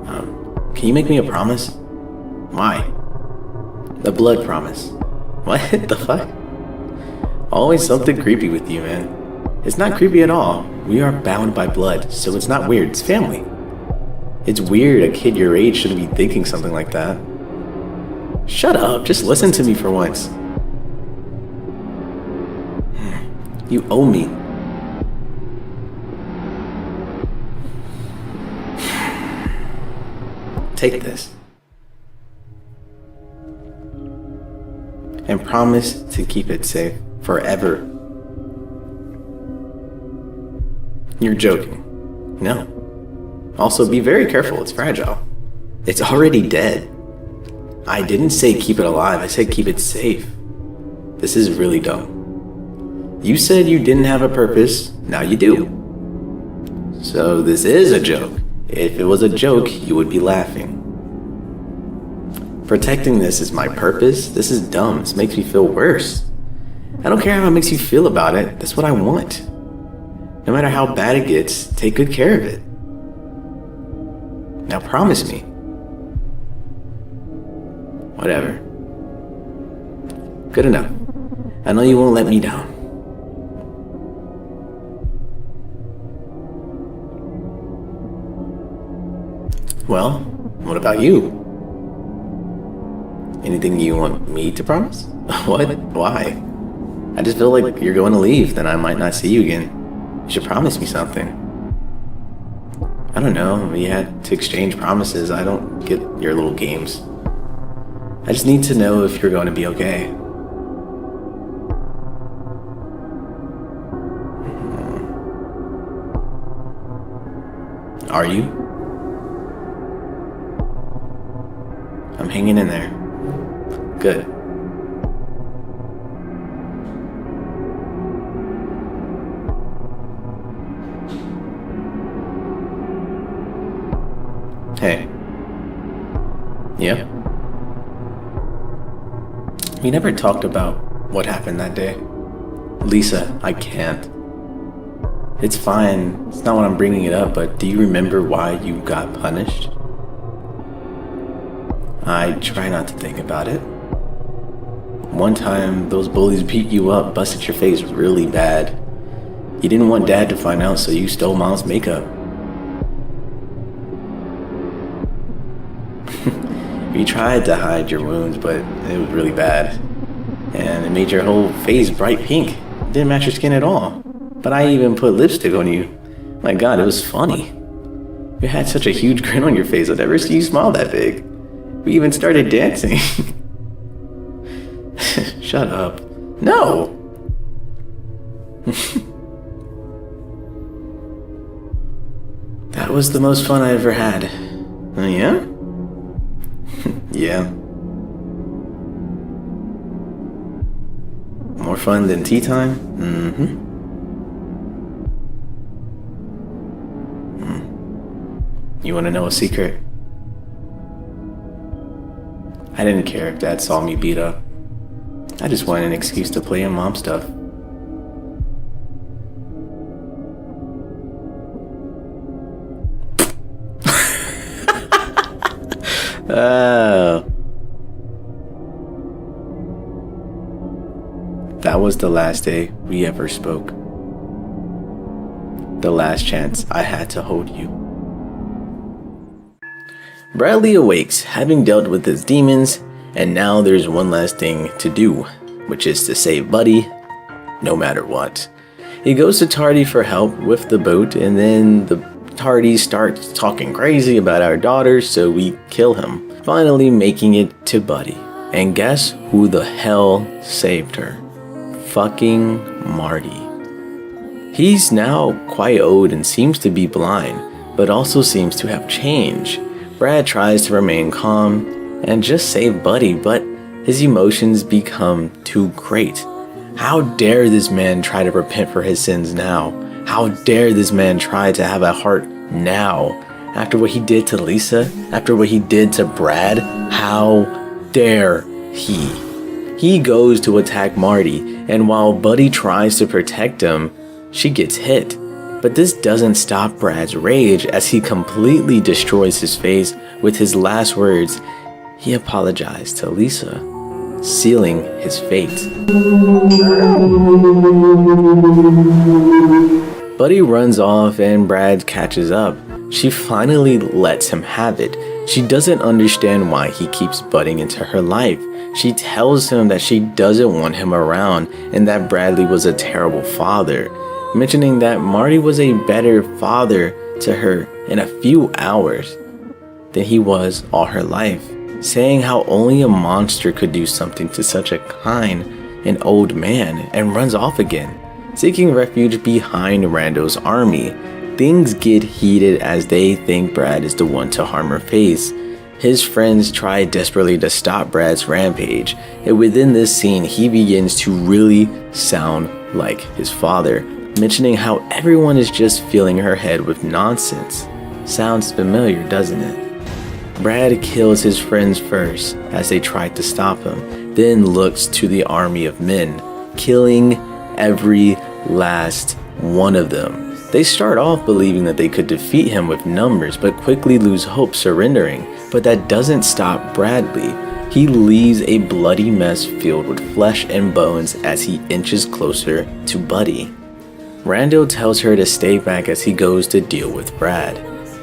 can you make me a promise? Why? The blood promise. What the fuck? Always something creepy with you, man. It's not creepy at all. We are bound by blood, so it's not weird. It's family. It's weird a kid your age shouldn't be thinking something like that. Shut up. Just listen to me for once. You owe me. Take this. And promise to keep it safe forever. You're joking. No. Also, be very careful. It's fragile. It's already dead. I didn't say keep it alive. I said keep it safe. This is really dumb. You said you didn't have a purpose. Now you do. So this is a joke. If it was a joke, you would be laughing. Protecting this is my purpose? This is dumb. This makes me feel worse. I don't care how it makes you feel about it. That's what I want. No matter how bad it gets, take good care of it. Now promise me. Whatever. Good enough. I know you won't let me down. Well, what about you? Anything you want me to promise? What? Why? I just feel like you're going to leave, then I might not see you again. You should promise me something. I don't know, we had to exchange promises. I don't get your little games. I just need to know if you're going to be okay. Are you? I'm hanging in there. Good. Hey. Yeah? We never talked about what happened that day. Lisa, I can't. It's fine. It's not what I'm bringing it up, but do you remember why you got punished? I try not to think about it. One time, those bullies beat you up, busted your face really bad. You didn't want Dad to find out, so you stole Mom's makeup. You tried to hide your wounds, but it was really bad. And it made your whole face bright pink. It didn't match your skin at all. But I even put lipstick on you. My God, it was funny. You had such a huge grin on your face. I'd never see you smile that big. We even started dancing. Shut up. No! That was the most fun I ever had. Yeah? Yeah. More fun than tea time? Mm-hmm. You want to know a secret? I didn't care if Dad saw me beat up. I just wanted an excuse to play in Mom stuff. That was the last day we ever spoke. The last chance I had to hold you. Bradley awakes, having dealt with his demons, and now there's one last thing to do, which is to save Buddy, no matter what. He goes to Tardy for help with the boat, and then the Tardy starts talking crazy about our daughter, so we kill him, finally making it to Buddy. And guess who the hell saved her? Fucking Marty. He's now quite old and seems to be blind, but also seems to have changed. Brad tries to remain calm and just save Buddy, but his emotions become too great. How dare this man try to repent for his sins now? How dare this man try to have a heart now? After what he did to Lisa? After what he did to Brad? How dare he? He goes to attack Marty, and while Buddy tries to protect him, she gets hit. But this doesn't stop Brad's rage as he completely destroys his face with his last words. He apologized to Lisa, sealing his fate. Buddy runs off and Brad catches up. She finally lets him have it. She doesn't understand why he keeps butting into her life. She tells him that she doesn't want him around and that Bradley was a terrible father, mentioning that Marty was a better father to her in a few hours than he was all her life, saying how only a monster could do something to such a kind and old man, and runs off again, seeking refuge behind Rando's army. Things get heated as they think Brad is the one to harm her face. His friends try desperately to stop Brad's rampage, and within this scene he begins to really sound like his father, mentioning how everyone is just filling her head with nonsense. Sounds familiar, doesn't it? Brad kills his friends first as they try to stop him, then looks to the army of men, killing every last one of them. They start off believing that they could defeat him with numbers, but quickly lose hope, surrendering. But that doesn't stop Bradley. He leaves a bloody mess filled with flesh and bones as he inches closer to Buddy. Rando tells her to stay back as he goes to deal with Brad.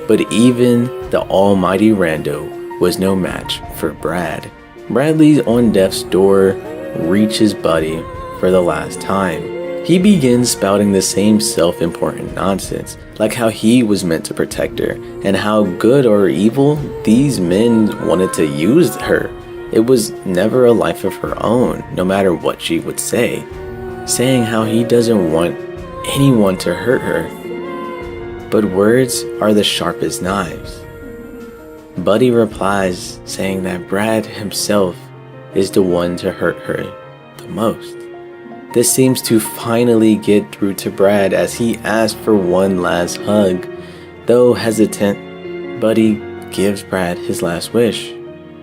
But even the almighty Rando was no match for Brad. Bradley's on death's door reaches Buddy for the last time. He begins spouting the same self-important nonsense, like how he was meant to protect her, and how good or evil these men wanted to use her. It was never a life of her own, no matter what she would say, saying how he doesn't want anyone to hurt her. But words are the sharpest knives. Buddy replies, saying that Brad himself is the one to hurt her the most. This seems to finally get through to Brad as he asks for one last hug. Though hesitant, Buddy gives Brad his last wish.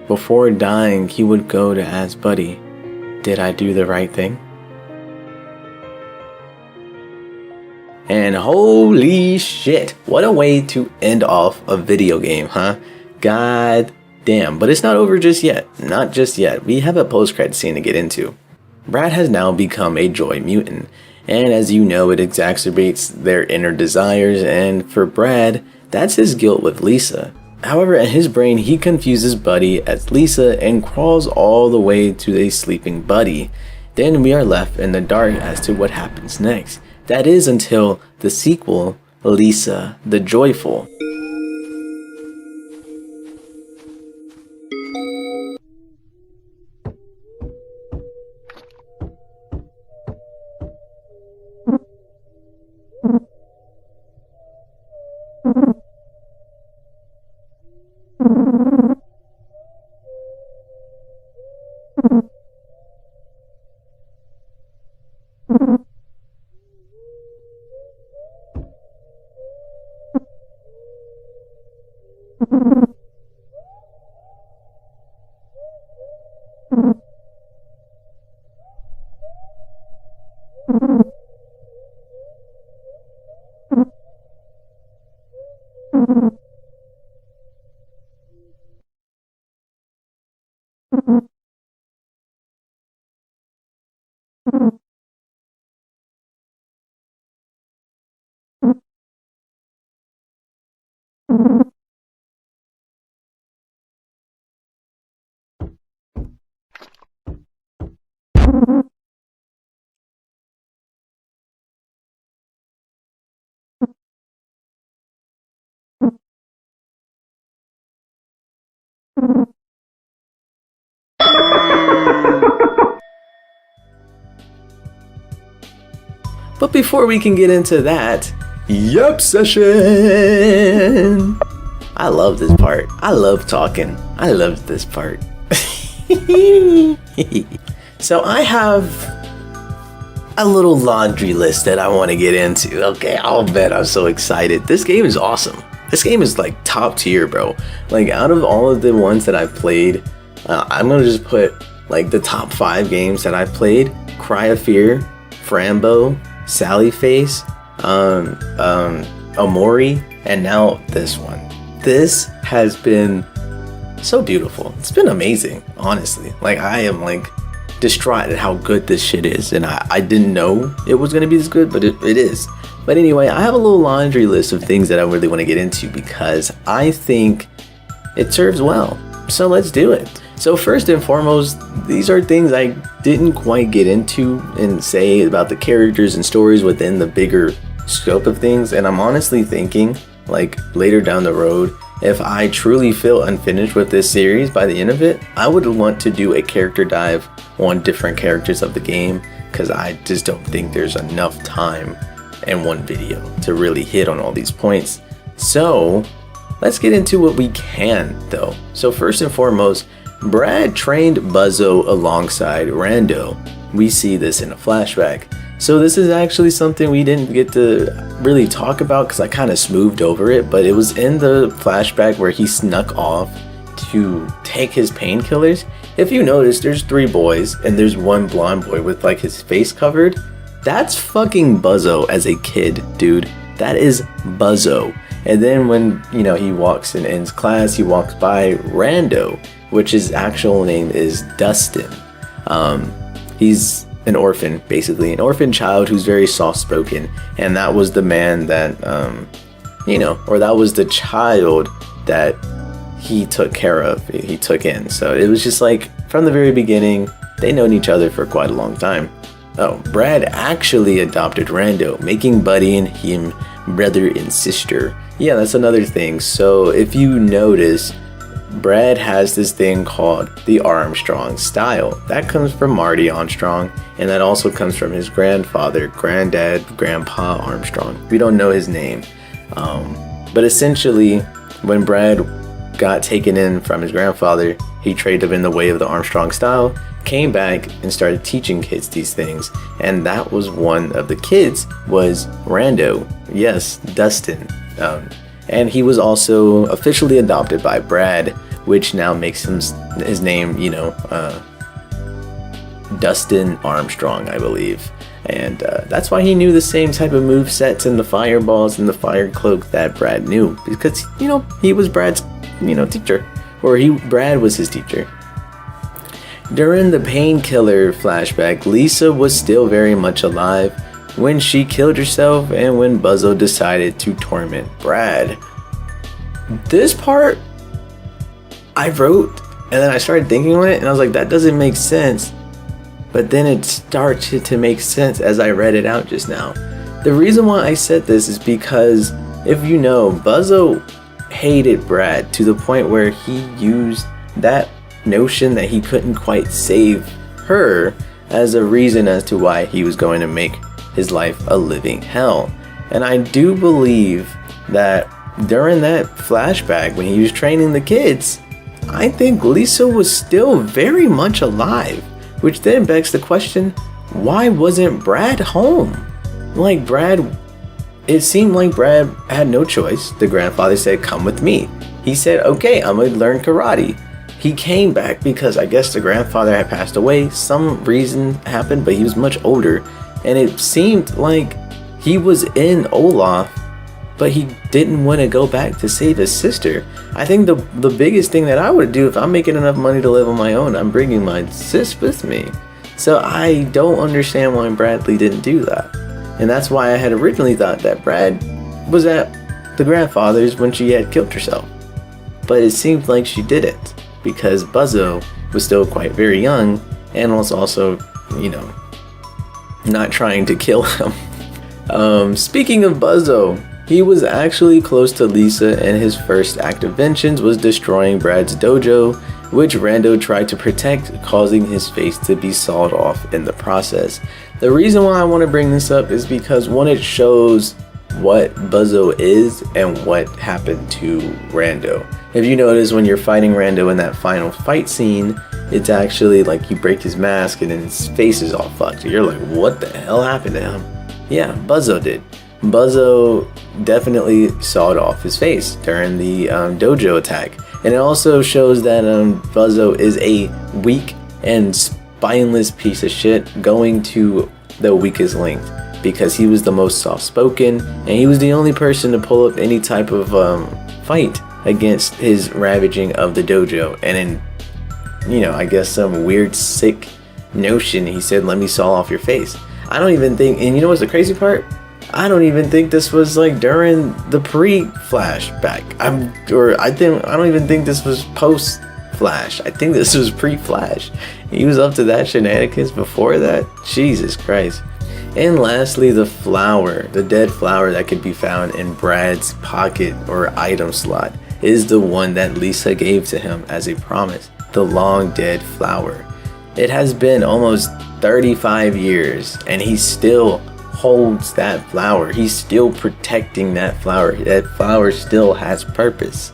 Before dying, he would go to ask Buddy, "Did I do the right thing?" And holy shit, what a way to end off a video game, huh? God damn, but it's not over just yet. Not just yet. We have a post-credit scene to get into. Brad has now become a joy mutant, and as you know, it exacerbates their inner desires, and for Brad, that's his guilt with Lisa. However, in his brain, he confuses Buddy as Lisa and crawls all the way to a sleeping Buddy. Then we are left in the dark as to what happens next. That is until the sequel, Lisa the Joyful. But before we can get into that, yup session! I love this part. I love talking. I love this part. So I have a little laundry list that I want to get into. Okay, I'll bet I'm so excited. This game is awesome. This game is like top tier, bro. Like out of all of the ones that I've played, I'm gonna just put like the top 5 games that I've played, Cry of Fear, Frambo, Sally Face, OMORI, and now this one. This has been so beautiful. It's been amazing, honestly. Like, I am like distraught at how good this shit is, and I didn't know it was gonna be this good, but it is. But anyway, I have a little laundry list of things that I really want to get into because I think it serves well. So let's do it. So first and foremost, these are things I didn't quite get into and say about the characters and stories within the bigger scope of things. And I'm honestly thinking, like, later down the road, if I truly feel unfinished with this series by the end of it, I would want to do a character dive on different characters of the game, because I just don't think there's enough time in one video to really hit on all these points. So let's get into what we can though. So first and foremost, Brad trained Buzzo alongside Rando. We see this in a flashback. So this is actually something we didn't get to really talk about because I kind of smoothed over it, but it was in the flashback where he snuck off to take his painkillers. If you notice, there's 3 boys and there's one blonde boy with like his face covered. That's fucking Buzzo as a kid, dude. That is Buzzo. And then when, you know, he walks in N's class, he walks by Rando, which his actual name is Dustin. He's an orphan, basically, an orphan child who's very soft-spoken, and that was the man that, or that was the child that he took care of, he took in. So it was just like, from the very beginning, they known each other for quite a long time. Oh, Brad actually adopted Rando, making Buddy and him brother and sister. Yeah, that's another thing. So if you notice, Brad has this thing called the Armstrong style. That comes from Marty Armstrong, and that also comes from his grandfather, Grandpa Armstrong. We don't know his name. But essentially, when Brad got taken in from his grandfather, he traded him in the way of the Armstrong style, came back and started teaching kids these things, and that was one of the kids was Rando. Yes, Dustin. And he was also officially adopted by Brad, which now makes him his name, Dustin Armstrong, I believe. And that's why he knew the same type of move sets and the fireballs and the fire cloak that Brad knew, because he was Brad's teacher, or Brad was his teacher. During the painkiller flashback, Lisa was still very much alive when she killed herself and when Buzzo decided to torment Brad. This part I wrote and then I started thinking on it and I was like, that doesn't make sense. But then it started to make sense as I read it out just now. The reason why I said this is because, if you know, Buzzo hated Brad to the point where he used that notion that he couldn't quite save her as a reason as to why he was going to make his life a living hell. And I do believe that during that flashback when he was training the kids, I think Lisa was still very much alive, which then begs the question, why wasn't Brad home? Like, it seemed like Brad had no choice. The grandfather said, come with me. He said, okay, I'm gonna learn karate. He came back because I guess the grandfather had passed away. Some reason happened, but he was much older. And it seemed like he was in Olaf, but he didn't want to go back to save his sister. I think the biggest thing that I would do if I'm making enough money to live on my own, I'm bringing my sis with me. So I don't understand why Bradley didn't do that. And that's why I had originally thought that Brad was at the grandfather's when she had killed herself. But it seems like she didn't, because Buzzo was still quite very young and was also, not trying to kill him. Speaking of Buzzo, he was actually close to Lisa, and his first act of vengeance was destroying Brad's dojo, which Rando tried to protect, causing his face to be sawed off in the process. The reason why I want to bring this up is because, one, it shows what Buzzo is and what happened to Rando. If you notice, when you're fighting Rando in that final fight scene, it's actually like you break his mask and then his face is all fucked. You're like, what the hell happened to him? Yeah, Buzzo did. Buzzo definitely sawed off his face during the dojo attack. And it also shows that Buzzo is a weak and spineless piece of shit going to the weakest link, because he was the most soft-spoken and he was the only person to pull up any type of fight against his ravaging of the dojo. And in, I guess some weird sick notion, he said, "Let me saw off your face." I don't even think, and you know what's the crazy part? I don't even think this was like during the pre-flashback. I don't even think this was post-flash. I think this was pre-flash. He was up to that shenanigans before that. Jesus Christ. And lastly, the flower, the dead flower that could be found in Brad's pocket or item slot, is the one that Lisa gave to him as a promise. The long dead flower. It has been almost 35 years and he still holds that flower. He's still protecting that flower. That flower still has purpose.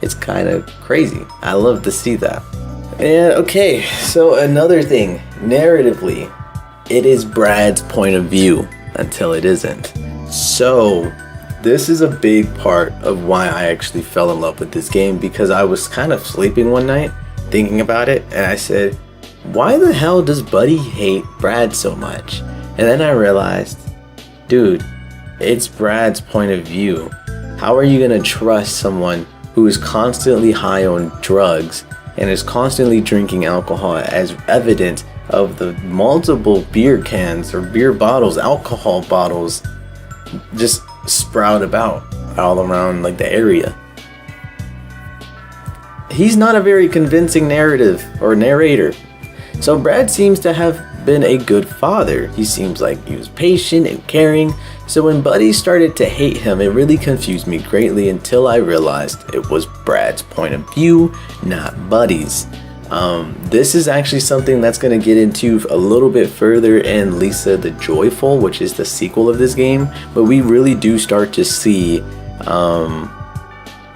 It's kind of crazy. I love to see that. And okay, so another thing, narratively, it is Brad's point of view until it isn't. So this is a big part of why I actually fell in love with this game, because I was kind of sleeping one night thinking about it and I said, why the hell does Buddy hate Brad so much? And then I realized, dude, it's Brad's point of view. How are you gonna trust someone who is constantly high on drugs and is constantly drinking alcohol, as evident of the multiple beer cans or beer bottles, alcohol bottles, just sprout about all around like the area? He's not a very convincing narrator. So Brad seems to have been a good father. He seems like he was patient and caring. So when Buddy started to hate him, it really confused me greatly until I realized it was Brad's point of view, not Buddy's. This is actually something that's going to get into a little bit further in Lisa the Joyful, which is the sequel of this game. But we really do start to see,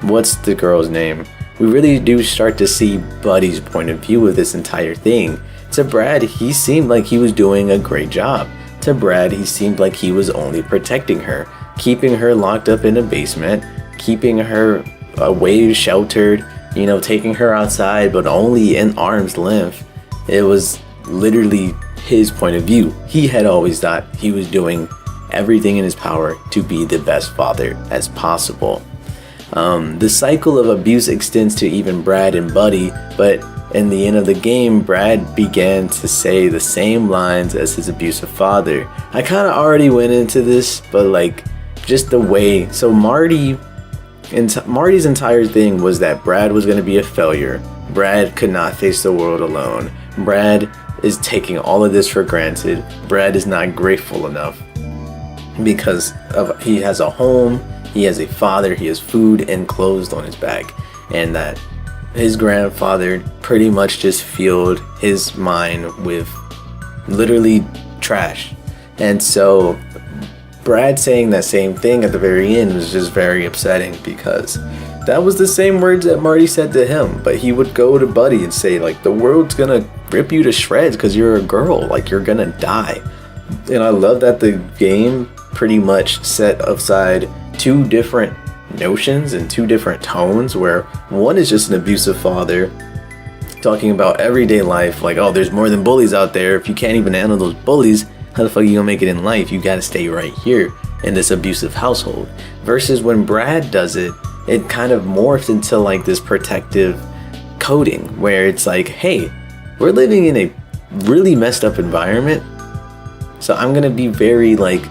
what's the girl's name? We really do start to see Buddy's point of view of this entire thing. To Brad, he seemed like he was doing a great job. To Brad, he seemed like he was only protecting her, keeping her locked up in a basement, keeping her away, sheltered, taking her outside, but only in arm's length. It was literally his point of view. He had always thought he was doing everything in his power to be the best father as possible. The cycle of abuse extends to even Brad and Buddy, but in the end of the game, Brad began to say the same lines as his abusive father. I kind of already went into this, but like just the way. So Marty's entire thing was that Brad was going to be a failure. Brad could not face the world alone. Brad is taking all of this for granted. Brad is not grateful enough because he has a home, he has a father, he has food and clothes on his back, and that his grandfather pretty much just filled his mind with literally trash. And so Brad saying that same thing at the very end was just very upsetting, because that was the same words that Marty said to him, but he would go to Buddy and say, like, the world's gonna rip you to shreds because you're a girl, like you're gonna die. And I love that the game pretty much set aside two different notions and two different tones, where one is just an abusive father talking about everyday life, like, oh, there's more than bullies out there. If you can't even handle those bullies, how the fuck are you gonna make it in life? You gotta stay right here in this abusive household. Versus when Brad does it, it kind of morphs into like this protective coding, where it's like, hey, we're living in a really messed up environment, so I'm gonna be very like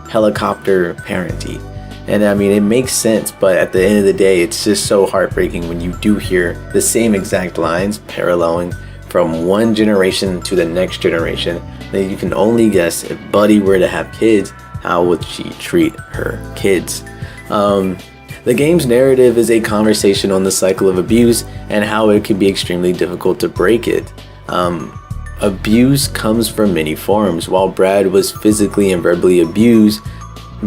helicopter parenty. And I mean, it makes sense, but at the end of the day, it's just so heartbreaking when you do hear the same exact lines paralleling from one generation to the next generation. That you can only guess, if Buddy were to have kids, how would she treat her kids? The game's narrative is a conversation on the cycle of abuse and how it can be extremely difficult to break it. Abuse comes from many forms. While Brad was physically and verbally abused,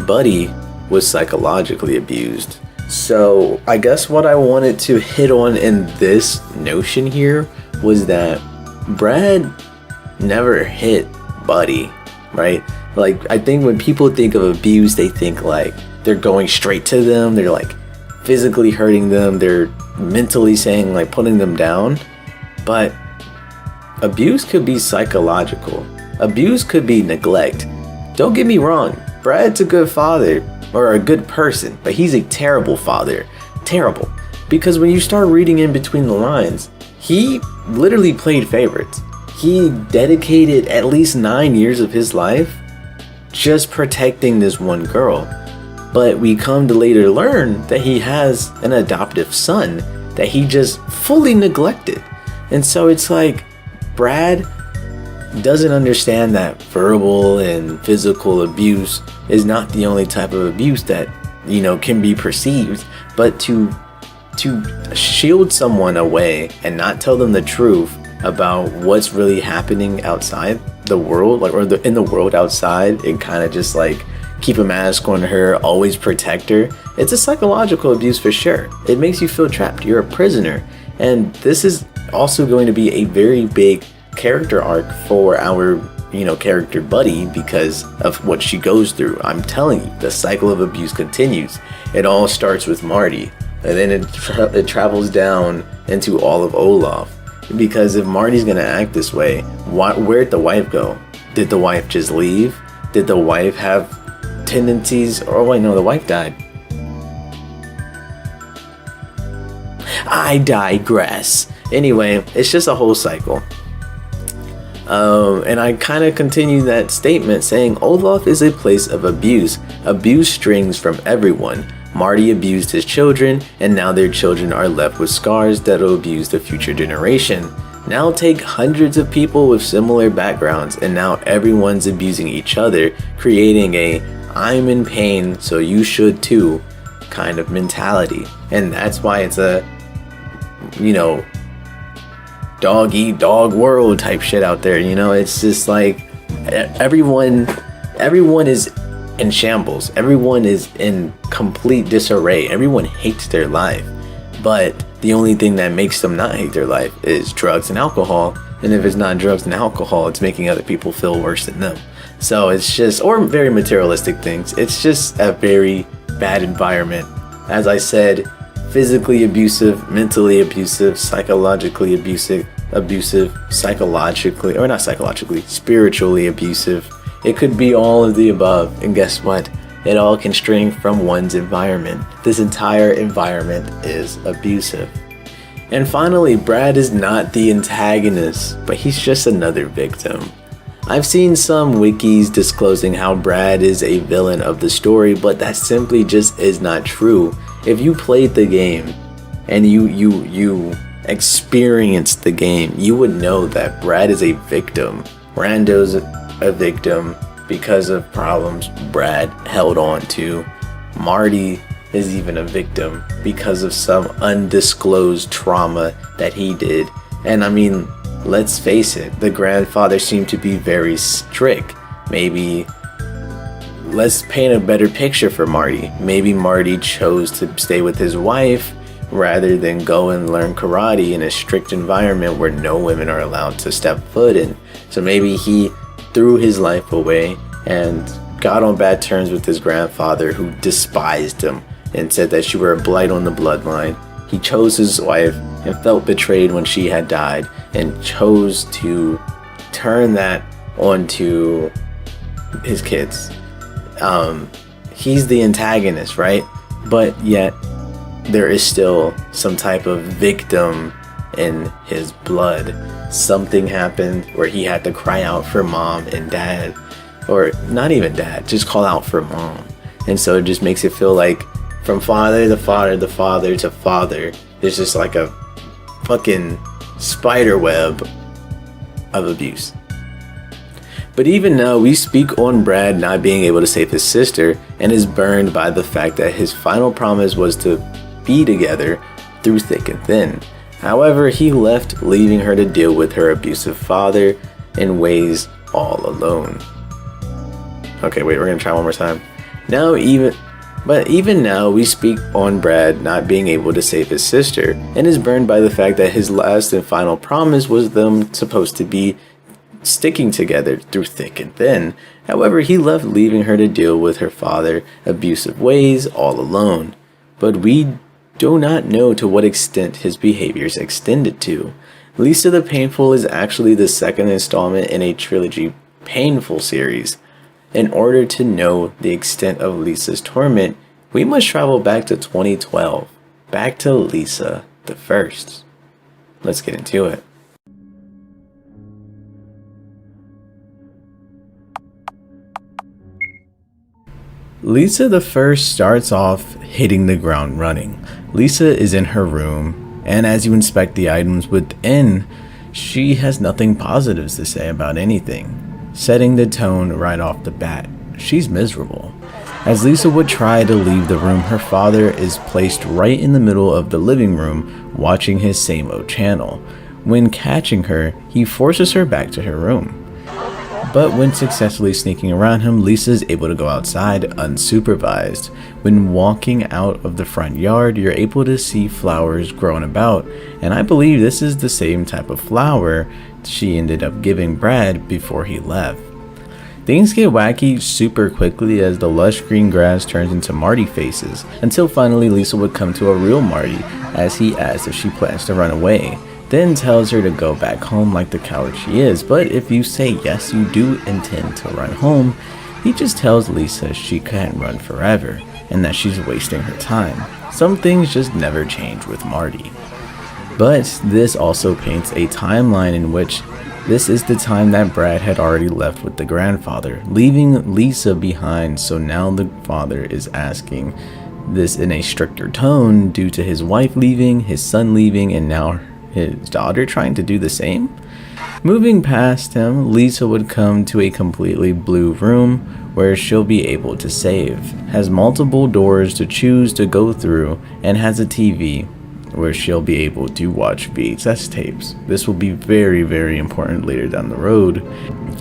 Buddy was psychologically abused. So I guess what I wanted to hit on in this notion here was that Brad never hit Buddy, right? Like, I think when people think of abuse, they think like they're going straight to them, they're like physically hurting them, they're mentally saying like putting them down. But abuse could be psychological. Abuse could be neglect. Don't get me wrong, Brad's a good father, or a good person, but he's a terrible father. Terrible. Because when you start reading in between the lines, he literally played favorites. He dedicated at least 9 years of his life just protecting this one girl. But we come to later learn that he has an adoptive son that he just fully neglected. And so it's like, Brad doesn't understand that verbal and physical abuse is not the only type of abuse that, you know, can be perceived, but to shield someone away and not tell them the truth about what's really happening outside the world, like, or in the world outside, and kind of just like keep a mask on her, always protect her. It's a psychological abuse for sure. It makes you feel trapped. You're a prisoner. And this is also going to be a very big character arc for our, you know, character Buddy because of what she goes through. I'm telling you, the cycle of abuse continues. It all starts with Marty, and then it travels down into all of Olaf. Because if Marty's gonna act this way, where'd the wife go? Did the wife just leave? Did the wife have tendencies? Oh wait, no, the wife died. I digress. Anyway, it's just a whole cycle. And I kind of continue that statement saying Olaf is a place of abuse. Abuse strings from everyone. Marty abused his children, and now their children are left with scars that'll abuse the future generation. Now take hundreds of people with similar backgrounds, and now everyone's abusing each other, creating a I'm in pain, so you should too kind of mentality. And that's why it's a, you know, dog eat dog world type shit out there. You know, it's just like everyone is in shambles. Everyone is in complete disarray. Everyone hates their life, but the only thing that makes them not hate their life is drugs and alcohol. And if it's not drugs and alcohol, it's making other people feel worse than them. So it's just, or very materialistic things. It's just a very bad environment. As I said, physically abusive, mentally abusive, psychologically abusive, psychologically, or not psychologically, spiritually abusive. It could be all of the above, and guess what? It all can string from one's environment. This entire environment is abusive. And finally, Brad is not the antagonist, but he's just another victim. I've seen some wikis disclosing how Brad is a villain of the story, but that simply just is not true. If you played the game and you experienced the game, you would know that Brad is a victim. Rando's a victim because of problems Brad held on to. Marty is even a victim because of some undisclosed trauma that he did. And I mean, let's face it, the grandfather seemed to be very strict. Maybe let's paint a better picture for Marty. Maybe Marty chose to stay with his wife rather than go and learn karate in a strict environment where no women are allowed to step foot in. So maybe he threw his life away and got on bad terms with his grandfather, who despised him and said that she were a blight on the bloodline. He chose his wife and felt betrayed when she had died and chose to turn that onto his kids. He's the antagonist, right? But yet there is still some type of victim in his blood. Something happened where he had to cry out for mom and dad, or not even dad, just call out for mom. And so it just makes it feel like from father to father to father to father, there's just like a fucking spider web of abuse. But even now, we speak on Brad not being able to save his sister and is burned by the fact that his final promise was to be together through thick and thin. However, he left, leaving her to deal with her abusive father in ways all alone. Okay, wait, we're gonna try one more time. Even now, we speak on Brad not being able to save his sister and is burned by the fact that his last and final promise was them supposed to be sticking together through thick and thin. However, he left, leaving her to deal with her father's abusive ways all alone. But we do not know to what extent his behaviors extended to. Lisa the Painful is actually the second installment in a trilogy Painful series. In order to know the extent of Lisa's torment, we must travel back to 2012, back to Lisa the First. Let's get into it. Lisa the First starts off hitting the ground running. Lisa is in her room, and as you inspect the items within, she has nothing positives to say about anything, setting the tone right off the bat. She's miserable. As Lisa would try to leave the room, her father is placed right in the middle of the living room watching his same-o channel. When catching her, he forces her back to her room. But when successfully sneaking around him, Lisa is able to go outside unsupervised. When walking out of the front yard, you're able to see flowers growing about, and I believe this is the same type of flower she ended up giving Brad before he left. Things get wacky super quickly as the lush green grass turns into Marty faces, until finally Lisa would come to a real Marty as he asks if she plans to run away. Then tells her to go back home like the coward she is, but if you say yes you do intend to run home, he just tells Lisa she can't run forever and that she's wasting her time. Some things just never change with Marty. But this also paints a timeline in which this is the time that Brad had already left with the grandfather, leaving Lisa behind, so now the father is asking this in a stricter tone due to his wife leaving, his son leaving, and now his daughter trying to do the same. Moving past him, Lisa would come to a completely blue room where she'll be able to save, has multiple doors to choose to go through, and has a TV where she'll be able to watch VHS tapes. This will be very, very important later down the road.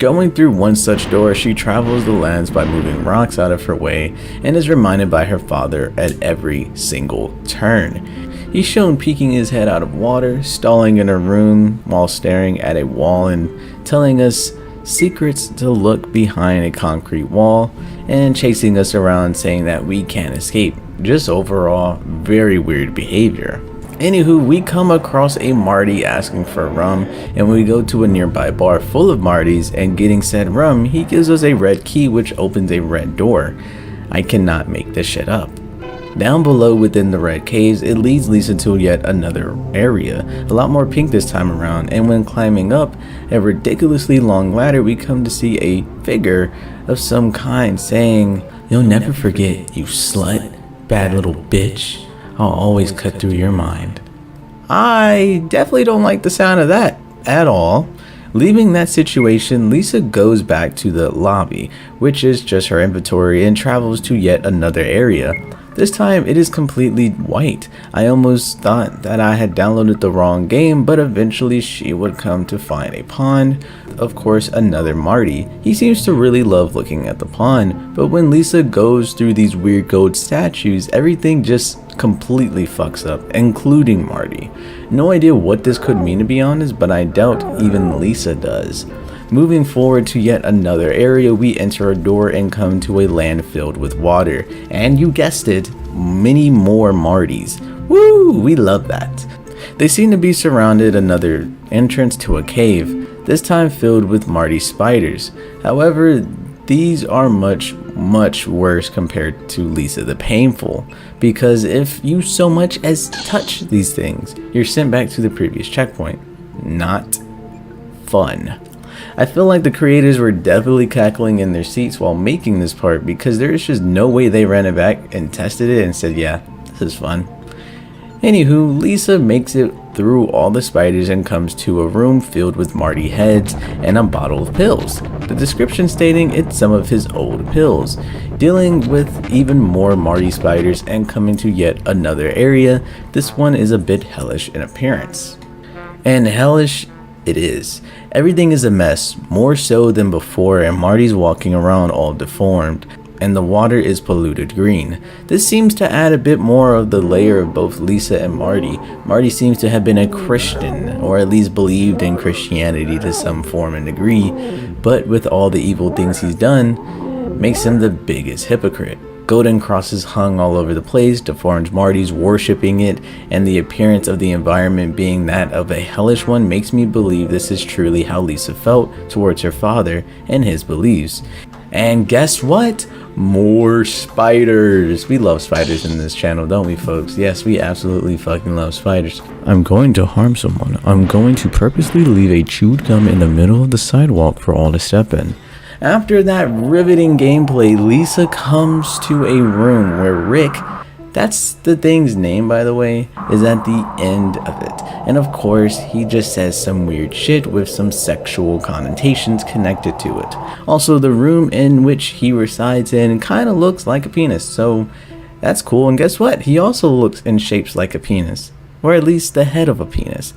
Going through one such door, she travels the lands by moving rocks out of her way and is reminded by her father at every single turn. He's shown peeking his head out of water, stalling in a room while staring at a wall and telling us secrets to look behind a concrete wall, and chasing us around saying that we can't escape. Just overall, very weird behavior. Anywho, we come across a Marty asking for rum, and we go to a nearby bar full of Martys, and getting said rum, he gives us a red key which opens a red door. I cannot make this shit up. Down below within the red caves, it leads Lisa to yet another area, a lot more pink this time around, and when climbing up a ridiculously long ladder, we come to see a figure of some kind saying, "You'll never forget, you slut, bad little bitch. I'll always cut through your mind." I definitely don't like the sound of that at all. Leaving that situation, Lisa goes back to the lobby, which is just her inventory, and travels to yet another area. This time it is completely white. I almost thought that I had downloaded the wrong game, but eventually she would come to find a pond. Of course, another Marty. He seems to really love looking at the pond, but when Lisa goes through these weird gold statues, everything just completely fucks up, including Marty. No idea what this could mean, to be honest, but I doubt even Lisa does. Moving forward to yet another area, we enter a door and come to a land filled with water. And you guessed it, many more Martys. Woo, we love that. They seem to be surrounded another entrance to a cave, this time filled with Marty spiders. However, these are much worse compared to Lisa the Painful, because if you so much as touch these things, you're sent back to the previous checkpoint. Not fun. I feel like the creators were definitely cackling in their seats while making this part, because there is just no way they ran it back and tested it and said, yeah, this is fun. Anywho, Lisa makes it through all the spiders and comes to a room filled with Marty heads and a bottle of pills. The description stating it's some of his old pills. Dealing with even more Marty spiders and coming to yet another area, this one is a bit hellish in appearance. And hellish it is. Everything is a mess, more so than before, and Marty's walking around all deformed, and the water is polluted green. This seems to add a bit more of the layer of both Lisa and Marty. Marty seems to have been a Christian, or at least believed in Christianity to some form and degree, but with all the evil things he's done, makes him the biggest hypocrite. Golden crosses hung all over the place, deformed Martys worshipping it, and the appearance of the environment being that of a hellish one makes me believe this is truly how Lisa felt towards her father and his beliefs. And guess what? More spiders. We love spiders in this channel, don't we, folks? Yes, we absolutely fucking love spiders. I'm going to harm someone. I'm going to purposely leave a chewed gum in the middle of the sidewalk for all to step in. After that riveting gameplay, Lisa comes to a room where Rick, that's the thing's name by the way, is at the end of it. And of course, he just says some weird shit with some sexual connotations connected to it. Also, the room in which he resides in kind of looks like a penis, so that's cool. And guess what? He also looks and shapes like a penis, or at least the head of a penis.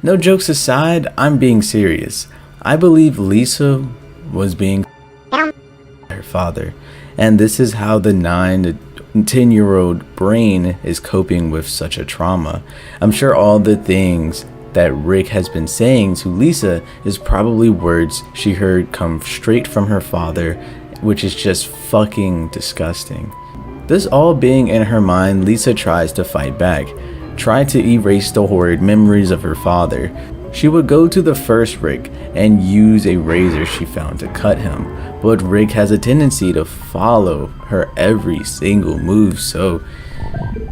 No jokes aside, I'm being serious. I believe Lisa was being her father, and this is how the 9 to 10-year-old brain is coping with such a trauma. I'm sure all the things that Rick has been saying to Lisa is probably words she heard come straight from her father, which is just fucking disgusting. This all being in her mind, Lisa tries to fight back, try to erase the horrid memories of her father. She would go to the first Rick and use a razor she found to cut him, but Rick has a tendency to follow her every single move, so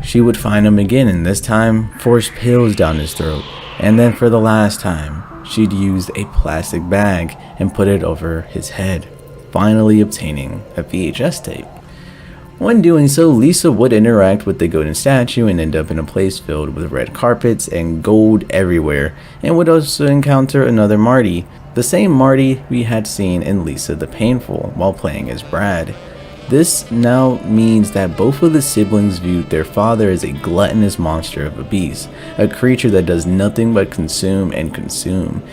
she would find him again, and this time force pills down his throat. And then for the last time, she'd use a plastic bag and put it over his head, finally obtaining a VHS tape. When doing so, Lisa would interact with the golden statue and end up in a place filled with red carpets and gold everywhere, and would also encounter another Marty, the same Marty we had seen in Lisa the Painful while playing as Brad. This now means that both of the siblings viewed their father as a gluttonous monster of a beast, a creature that does nothing but consume and consume.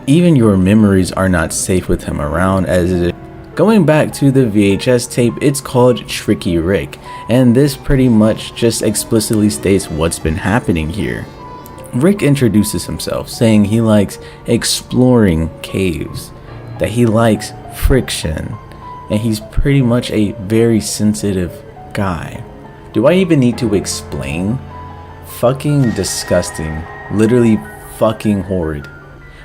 Even your memories are not safe with him around, as it is. Going back to the VHS tape, it's called Tricky Rick, and this pretty much just explicitly states what's been happening here. Rick introduces himself, saying he likes exploring caves, that he likes friction, and he's pretty much a very sensitive guy. Do I even need to explain? Fucking disgusting. Literally fucking horrid.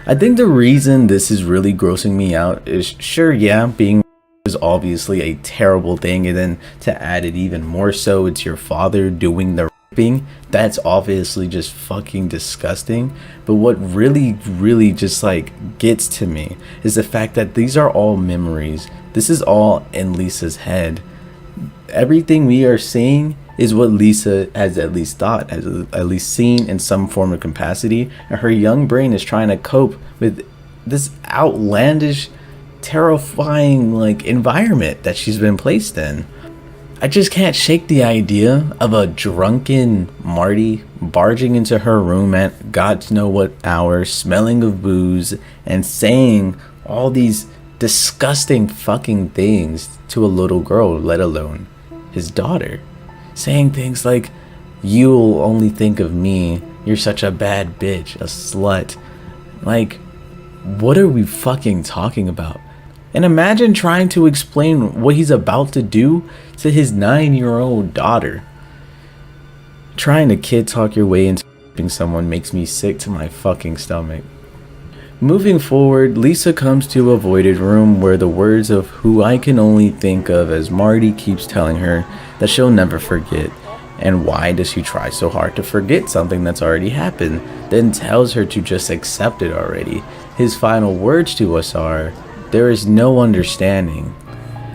I think the reason this is really grossing me out is, sure, yeah, being is obviously a terrible thing, and then to add it even more so, it's your father doing the raping. That's obviously just fucking disgusting. But what really just like gets to me is the fact that these are all memories. This is all in Lisa's head. Everything we are seeing is what Lisa has at least thought, has at least seen in some form of capacity, and her young brain is trying to cope with this outlandish, terrifying like environment that she's been placed in. I just can't shake the idea of a drunken Marty barging into her room at God know what hour, smelling of booze, and saying all these disgusting fucking things to a little girl, let alone his daughter. Saying things like, "You'll only think of me, you're such a bad bitch, a slut." Like, what are we fucking talking about? And imagine trying to explain what he's about to do to his 9-year-old daughter. Trying to kid talk your way into someone makes me sick to my fucking stomach. Moving forward, Lisa comes to a voided room where the words of who I can only think of as Marty keeps telling her that she'll never forget. And why does she try so hard to forget something that's already happened, then tells her to just accept it already. His final words to us are, "There is no understanding.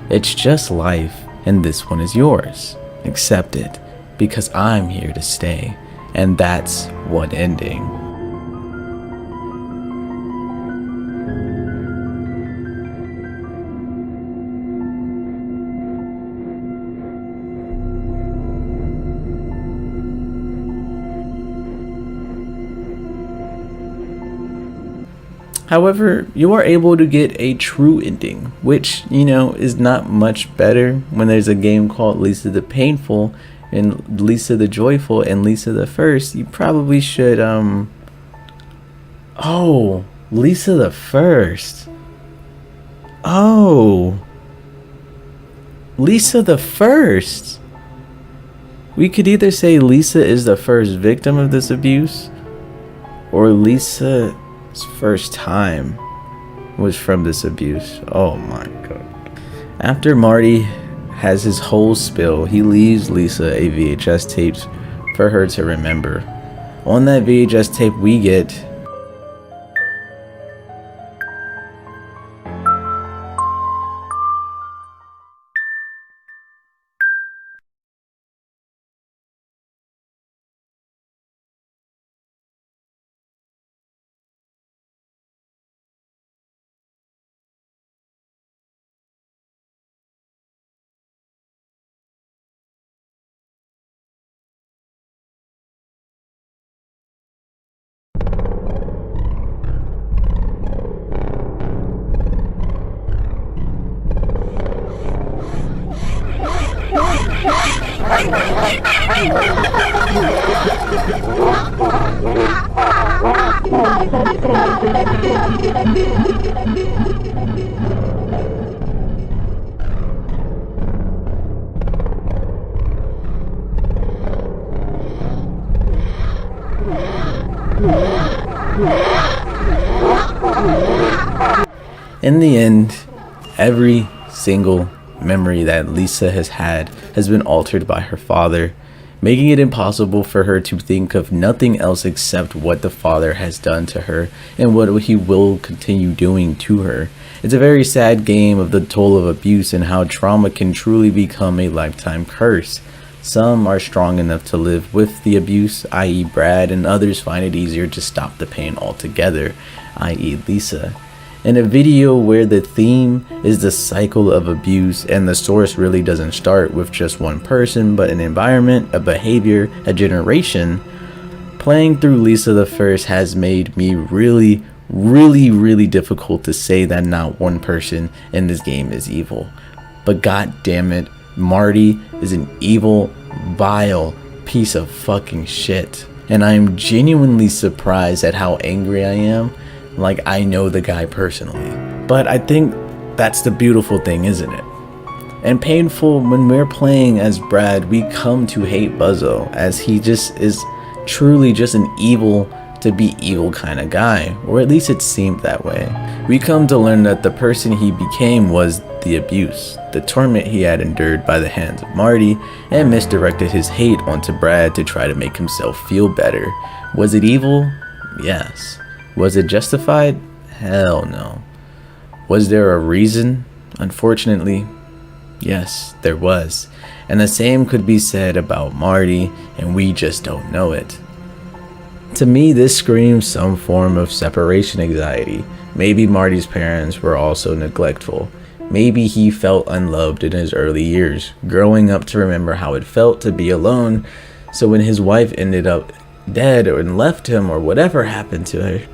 It's just life, and this one is yours. Accept it, because I'm here to stay." And that's one ending. However, you are able to get a true ending, which, you know, is not much better when there's a game called Lisa the Painful and Lisa the Joyful and Lisa the First. You probably should, oh, Lisa the First. Oh. Lisa the first. We could either say Lisa is the first victim of this abuse, or Lisa's first time was from this abuse. Oh my god. After Marty has his whole spill, he leaves Lisa a VHS tape for her to remember. On that VHS tape we get in the end, every single memory that Lisa has had has been altered by her father, making it impossible for her to think of nothing else except what the father has done to her and what he will continue doing to her. It's a very sad game of the toll of abuse and how trauma can truly become a lifetime curse. Some are strong enough to live with the abuse, i.e. Brad, and others find it easier to stop the pain altogether, i.e. Lisa. In a video where the theme is the cycle of abuse and the source really doesn't start with just one person but an environment, a behavior, a generation, playing through Lisa the First has made me really difficult to say that not one person in this game is evil. But god damn it, Marty is an evil, vile piece of fucking shit. And I am genuinely surprised at how angry I am. Like, I know the guy personally. But I think that's the beautiful thing, isn't it? And painful, when we're playing as Brad, we come to hate Buzzo, as he just is truly just an evil to be evil kind of guy, or at least it seemed that way. We come to learn that the person he became was the abuse, the torment he had endured by the hands of Marty, and misdirected his hate onto Brad to try to make himself feel better. Was it evil? Yes. Was it justified? Hell no. Was there a reason? Unfortunately, yes, there was. And the same could be said about Marty, and we just don't know it. To me, this screams some form of separation anxiety. Maybe Marty's parents were also neglectful. Maybe he felt unloved in his early years, growing up to remember how it felt to be alone. So when his wife ended up dead or left him or whatever happened to her,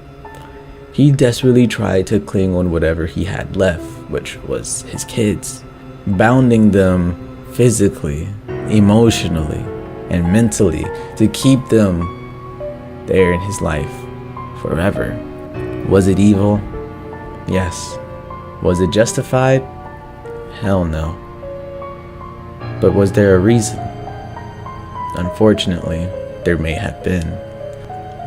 he desperately tried to cling on whatever he had left, which was his kids, bounding them physically, emotionally, and mentally to keep them there in his life forever. Was it evil? Yes. Was it justified? Hell no. But was there a reason? Unfortunately, there may have been.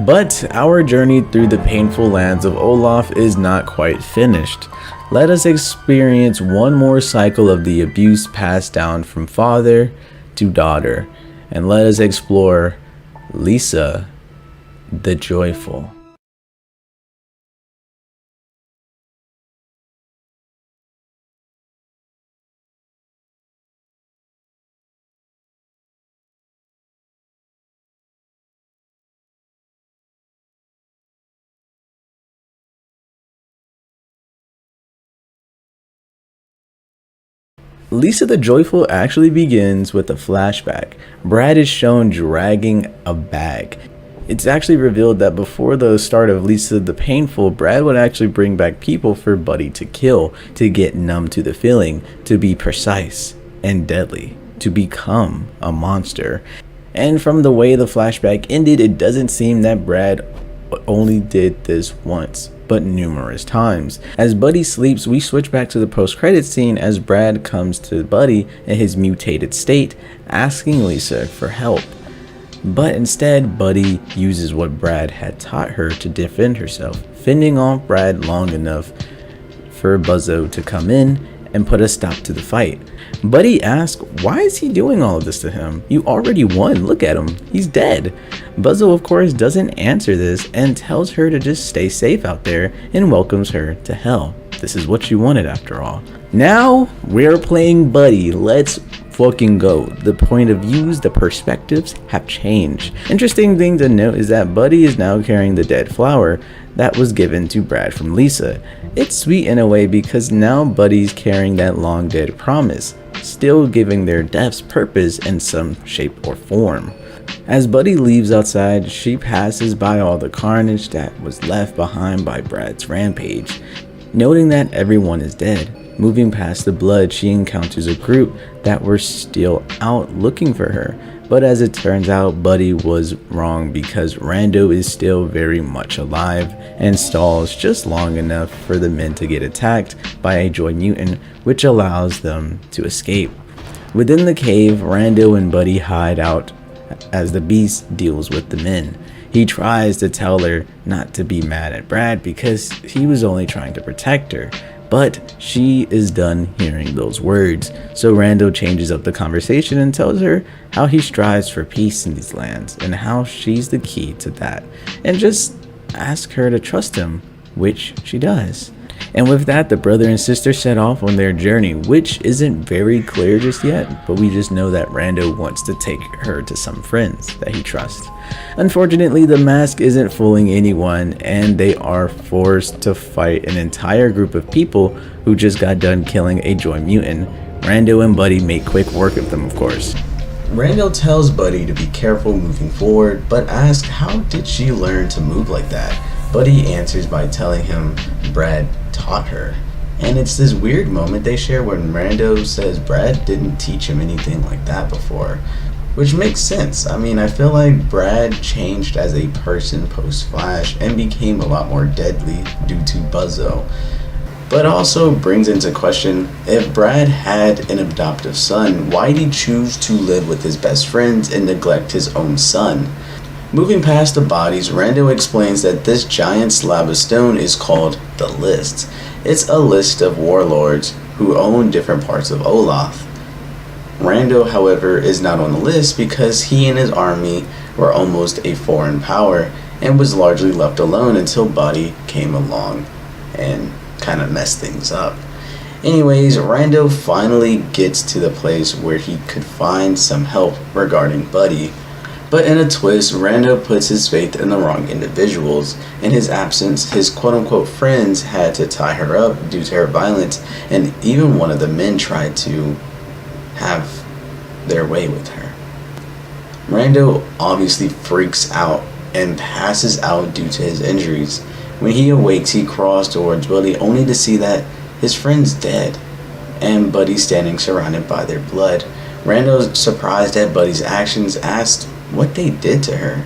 But our journey through the painful lands of Olaf is not quite finished. Let us experience one more cycle of the abuse passed down from father to daughter, and let us explore Lisa the Joyful. Lisa the Joyful actually begins with a flashback. Brad is shown dragging a bag. It's actually revealed that before the start of Lisa the Painful, Brad would actually bring back people for Buddy to kill, to get numb to the feeling, to be precise and deadly, to become a monster. And from the way the flashback ended, it doesn't seem that Brad only did this once. but numerous times. As Buddy sleeps, we switch back to the post-credits scene as Brad comes to Buddy in his mutated state, asking Lisa for help. But instead, Buddy uses what Brad had taught her to defend herself, fending off Brad long enough for Buzzo to come in and put a stop to the fight. Buddy asks, why is he doing all of this to him? You already won, look at him, he's dead. Buzzo of course doesn't answer this and tells her to just stay safe out there and welcomes her to hell. This is what she wanted after all. Now we're playing Buddy, let's fucking go. The point of views, the perspectives have changed. Interesting thing to note is that Buddy is now carrying the dead flower that was given to Brad from Lisa. It's sweet in a way because now Buddy's carrying that long dead promise, still giving their deaths purpose in some shape or form. As Buddy leaves outside, she passes by all the carnage that was left behind by Brad's rampage. Noting that everyone is dead, moving past the blood, she encounters a group that were still out looking for her. But as it turns out, Buddy was wrong because Rando is still very much alive and stalls just long enough for the men to get attacked by a joy mutant, which allows them to escape. Within the cave, Rando and Buddy hide out as the beast deals with the men. He tries to tell her not to be mad at Brad because he was only trying to protect her. But she is done hearing those words, so Rando changes up the conversation and tells her how he strives for peace in these lands and how she's the key to that, and just ask her to trust him, which she does. And with that, the brother and sister set off on their journey, which isn't very clear just yet, but we just know that Rando wants to take her to some friends that he trusts. Unfortunately, the mask isn't fooling anyone, and they are forced to fight an entire group of people who just got done killing a joy mutant. Rando and Buddy make quick work of them, of course. Rando tells Buddy to be careful moving forward, but asks how did she learn to move like that? Buddy answers by telling him Brad taught her. And it's this weird moment they share when Rando says Brad didn't teach him anything like that before. Which makes sense. I mean, I feel like Brad changed as a person post-Flash and became a lot more deadly due to Buzzo. But also brings into question, if Brad had an adoptive son, why did he choose to live with his best friends and neglect his own son? Moving past the bodies, Rando explains that this giant slab of stone is called the List. It's a list of warlords who own different parts of Olaf. Rando, however, is not on the list because he and his army were almost a foreign power and was largely left alone until Buddy came along and kind of messed things up. Anyways, Rando finally gets to the place where he could find some help regarding Buddy. But in a twist, Rando puts his faith in the wrong individuals. In his absence, his quote-unquote friends had to tie her up due to her violence, and even one of the men tried to have their way with her. Rando obviously freaks out and passes out due to his injuries. When he awakes, he crawls towards Buddy only to see that his friend's dead and Buddy standing surrounded by their blood. Rando's surprised at Buddy's actions, asked what they did to her,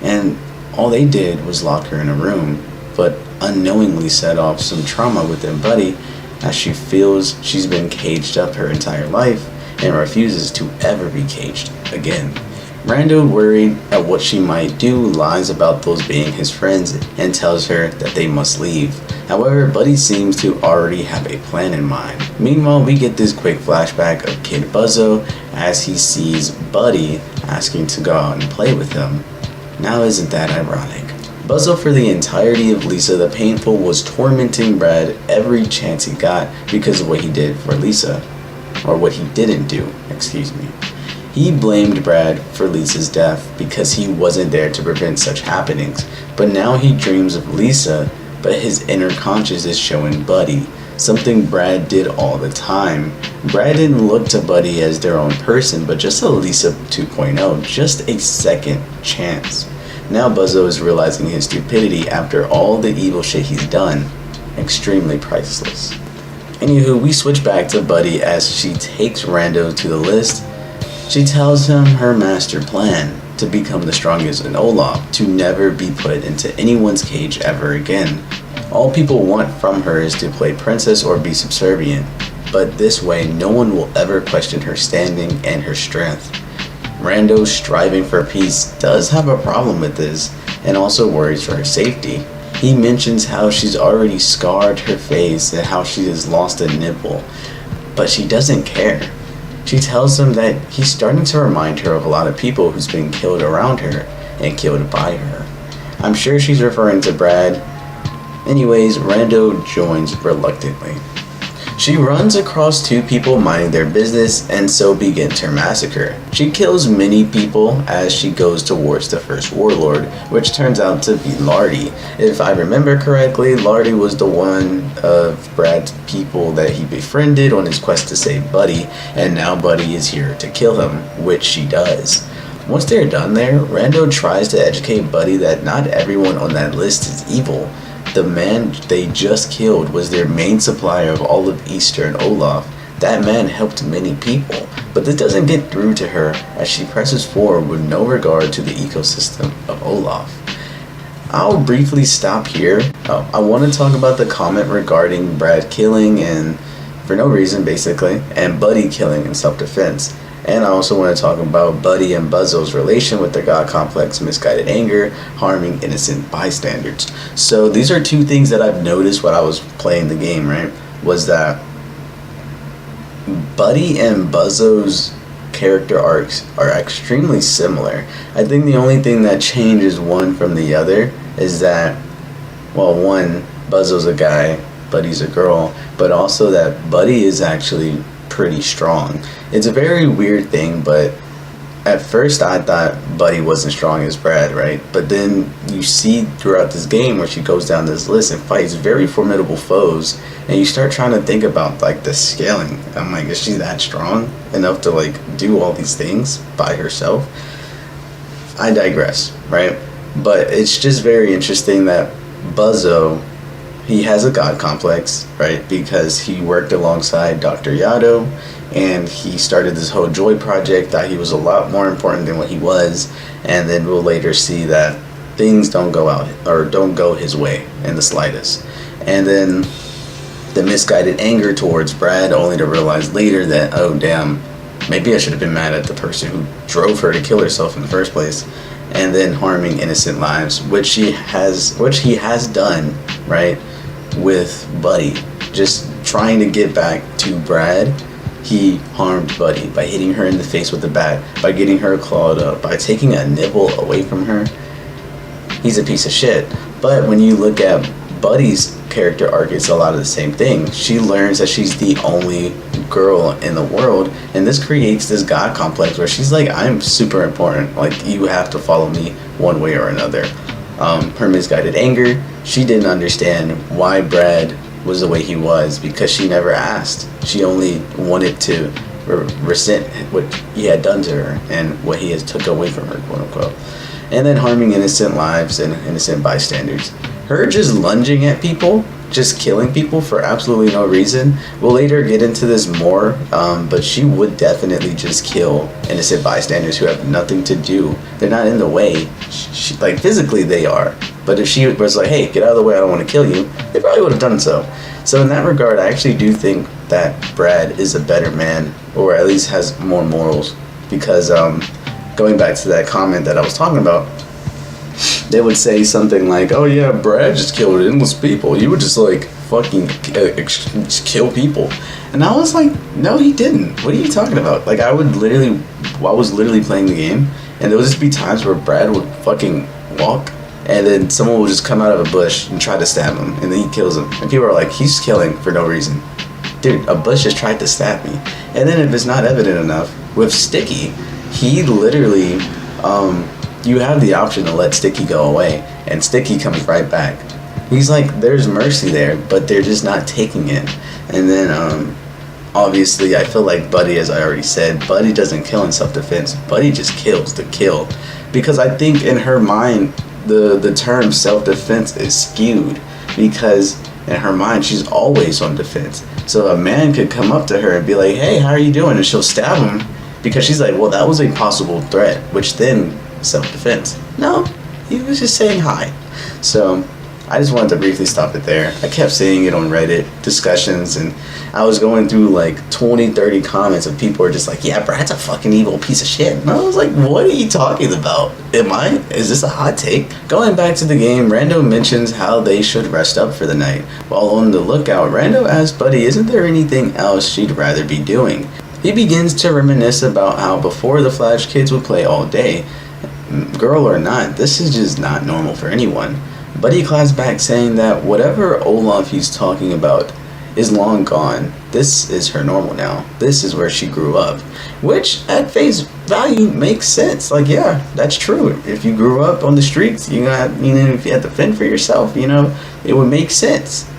and all they did was lock her in a room, but unknowingly set off some trauma within Buddy as she feels she's been caged up her entire life and refuses to ever be caged again. Rando, worried at what she might do, lies about those being his friends and tells her that they must leave. However, Buddy seems to already have a plan in mind. Meanwhile, we get this quick flashback of Kid Buzzo as he sees Buddy asking to go out and play with him. Now isn't that ironic? Buzzo, for the entirety of Lisa the Painful, was tormenting Brad every chance he got because of what he did for Lisa. Or what he didn't do, excuse me. He blamed Brad for Lisa's death because he wasn't there to prevent such happenings, but now he dreams of Lisa, but his inner conscious is showing Buddy, something Brad did all the time. Brad didn't look to Buddy as their own person, but just a Lisa 2.0, just a second chance. Now Buzzo is realizing his stupidity after all the evil shit he's done. Extremely priceless. Anywho, we switch back to Buddy as she takes Rando to the list. She tells him her master plan to become the strongest in Olaf, to never be put into anyone's cage ever again. All people want from her is to play princess or be subservient, but this way no one will ever question her standing and her strength. Rando, striving for peace, does have a problem with this and also worries for her safety. He mentions how she's already scarred her face and how she has lost a nipple, but she doesn't care. She tells him that he's starting to remind her of a lot of people who's been killed around her and killed by her. I'm sure she's referring to Brad. Anyways, Rando joins reluctantly. She runs across two people minding their business and so begins her massacre. She kills many people as she goes towards the first warlord, which turns out to be Lardy. If I remember correctly, Lardy was the one of Brad's people that he befriended on his quest to save Buddy, and now Buddy is here to kill him, which she does. Once they're done there, Rando tries to educate Buddy that not everyone on that list is evil. The man they just killed was their main supplier of all of Easter and Olaf. That man helped many people, but this doesn't get through to her as she presses forward with no regard to the ecosystem of Olaf. I'll briefly stop here. I want to talk about the comment regarding Brad killing and for no reason basically, and Buddy killing in self-defense. And I also want to talk about Buddy and Buzzo's relation with the God complex, misguided anger, harming innocent bystanders. So these are two things that I've noticed when I was playing the game, right? Was that Buddy and Buzzo's character arcs are extremely similar. I think the only thing that changes one from the other is that, well, one, Buzzo's a guy, Buddy's a girl, but also that Buddy is actually pretty strong. It's a very weird thing, but at first I thought Buddy wasn't strong as Brad, right? But then you see throughout this game where she goes down this list and fights very formidable foes, and you start trying to think about like the scaling. I'm like, is she that strong enough to like do all these things by herself? I digress, right? But it's just very interesting that Buzzo, he has a God complex, right? Because he worked alongside Dr. Yado, and he started this whole Joy project, thought he was a lot more important than what he was, and then we'll later see that things don't go out, or don't go his way in the slightest. And then the misguided anger towards Brad, only to realize later that, oh damn, maybe I should have been mad at the person who drove her to kill herself in the first place. And then harming innocent lives, which he has done, right, with Buddy. Just trying to get back to Brad, he harmed Buddy by hitting her in the face with a bat, by getting her clawed up, by taking a nibble away from her. He's a piece of shit. But when you look at Buddy's character arc, it's a lot of the same thing. She learns that she's the only girl in the world, and this creates this God complex where she's like, I'm super important, like you have to follow me one way or another. Her misguided anger, she didn't understand why Brad was the way he was because she never asked. She only wanted to resent what he had done to her and what he has took away from her, quote unquote. And then harming innocent lives and innocent bystanders. Her just lunging at people, just killing people for absolutely no reason. We'll later get into this more, but she would definitely just kill innocent bystanders who have nothing to do. They're not in the way. She, like physically they are, but if she was like, hey, get out of the way, I don't want to kill you, they probably would have done so. So in that regard, I actually do think that Brad is a better man, or at least has more morals, because going back to that comment that I was talking about, they would say something like, oh yeah, Brad just killed endless people. You would just like fucking just kill people. And I was like, no, he didn't. What are you talking about? Like I was literally playing the game, and there would just be times where Brad would fucking walk, and then someone would just come out of a bush and try to stab him, and then he kills him. And people are like, he's killing for no reason. Dude, a bush just tried to stab me. And then if it's not evident enough, with Sticky, he literally, you have the option to let Sticky go away, and Sticky comes right back. He's like, there's mercy there, but they're just not taking it. And then, obviously, I feel like Buddy, as I already said, Buddy doesn't kill in self-defense. Buddy just kills to kill. Because I think in her mind, the term self-defense is skewed. Because in her mind, she's always on defense. So a man could come up to her and be like, hey, how are you doing? And she'll stab him. Because she's like, well, that was a possible threat, which then self-defense. No, he was just saying hi. So I just wanted to briefly stop it there. I kept seeing it on Reddit discussions, and I was going through like 20-30 comments of people are just like, yeah, Brad's a fucking evil piece of shit. And I was like, what are you talking about? Is this a hot take? Going back to the game, Rando mentions how they should rest up for the night. While on the lookout, Rando asks Buddy, isn't there anything else she'd rather be doing? He begins to reminisce about how before the Flash kids would play all day. Girl or not, this is just not normal for anyone. Buddy claps back saying that whatever Olaf he's talking about is long gone. This is her normal now. This is where she grew up. Which, at face value, makes sense. Like, yeah, that's true. If you grew up on the streets, if you had to fend for yourself, it would make sense.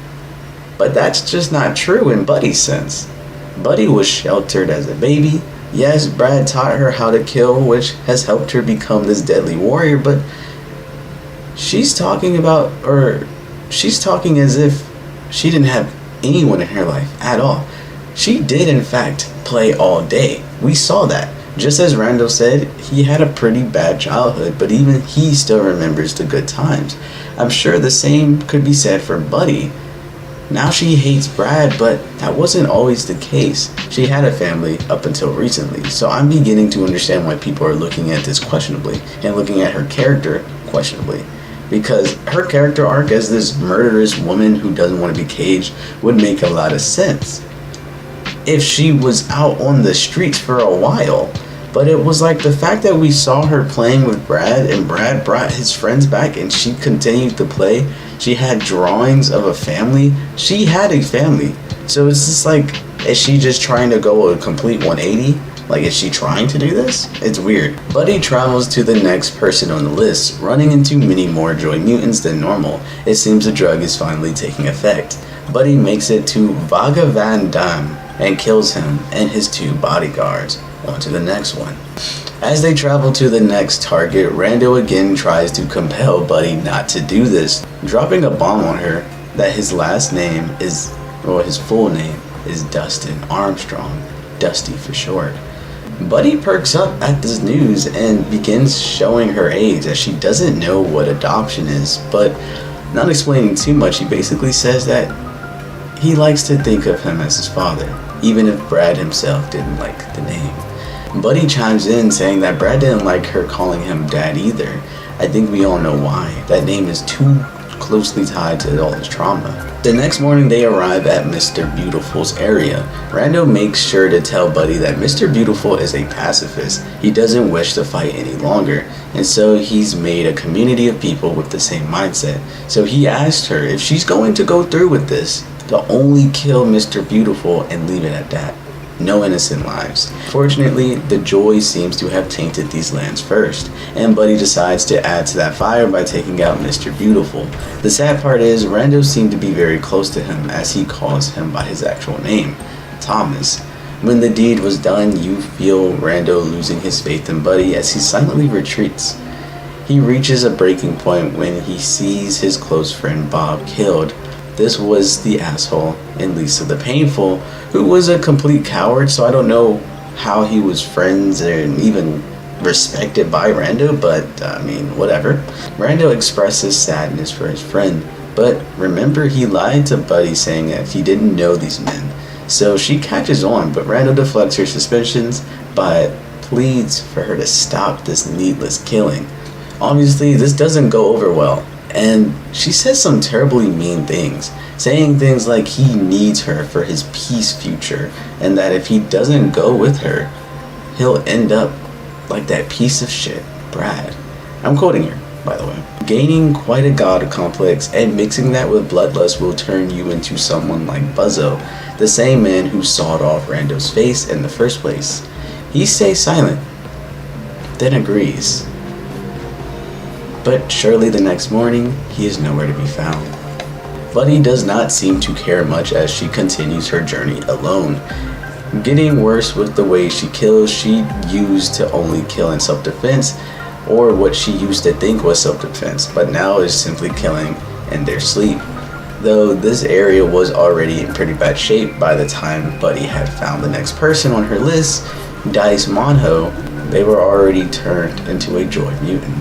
But that's just not true in Buddy's sense. Buddy was sheltered as a baby. Yes, Brad taught her how to kill, which has helped her become this deadly warrior, but she's talking as if she didn't have anyone in her life at all. She did, in fact, play all day. We saw that. Just as Randall said, he had a pretty bad childhood, but even he still remembers the good times. I'm sure the same could be said for Buddy. Now she hates Brad, but that wasn't always the case. She had a family up until recently, so I'm beginning to understand why people are looking at this questionably and looking at her character questionably. Because her character arc as this murderous woman who doesn't want to be caged would make a lot of sense if she was out on the streets for a while. But it was like the fact that we saw her playing with Brad and Brad brought his friends back and she continued to play. She had drawings of a family. She had a family. So it's just like, is she just trying to go a complete 180? Like, is she trying to do this? It's weird. Buddy travels to the next person on the list, running into many more Joy mutants than normal. It seems the drug is finally taking effect. Buddy makes it to Vaga Van Damme and kills him and his 2 bodyguards. On to the next one. As they travel to the next target, Rando again tries to compel Buddy not to do this, dropping a bomb on her that his full name is Dustin Armstrong, Dusty for short. Buddy perks up at this news and begins showing her age as she doesn't know what adoption is, but not explaining too much, he basically says that he likes to think of him as his father, even if Brad himself didn't like the name. Buddy chimes in saying that Brad didn't like her calling him Dad either. I think we all know why. That name is too closely tied to all his trauma. The next morning they arrive at Mr. Beautiful's area. Rando makes sure to tell Buddy that Mr. Beautiful is a pacifist. He doesn't wish to fight any longer, and so he's made a community of people with the same mindset. So he asked her if she's going to go through with this, to only kill Mr. Beautiful and leave it at that. No innocent lives. Fortunately, the Joy seems to have tainted these lands first, and Buddy decides to add to that fire by taking out Mr. Beautiful. The sad part is, Rando seemed to be very close to him as he calls him by his actual name, Thomas. When the deed was done, you feel Rando losing his faith in Buddy as he silently retreats. He reaches a breaking point when he sees his close friend Bob killed. This was the asshole in Lisa the Painful, who was a complete coward, so I don't know how he was friends and even respected by Rando, but whatever. Rando expresses sadness for his friend, but remember he lied to Buddy saying that he didn't know these men. So she catches on, but Rando deflects her suspicions, but pleads for her to stop this needless killing. Obviously, this doesn't go over well. And she says some terribly mean things, saying things like he needs her for his peace future, and that if he doesn't go with her, he'll end up like that piece of shit, Brad. I'm quoting her, by the way. Gaining quite a god complex and mixing that with bloodlust will turn you into someone like Buzzo, the same man who sawed off Rando's face in the first place. He stays silent, then agrees. But surely the next morning, he is nowhere to be found. Buddy does not seem to care much as she continues her journey alone. Getting worse with the way she kills, she used to only kill in self-defense, or what she used to think was self-defense, but now is simply killing in their sleep. Though this area was already in pretty bad shape by the time Buddy had found the next person on her list, Dice Monho, they were already turned into a Joy mutant.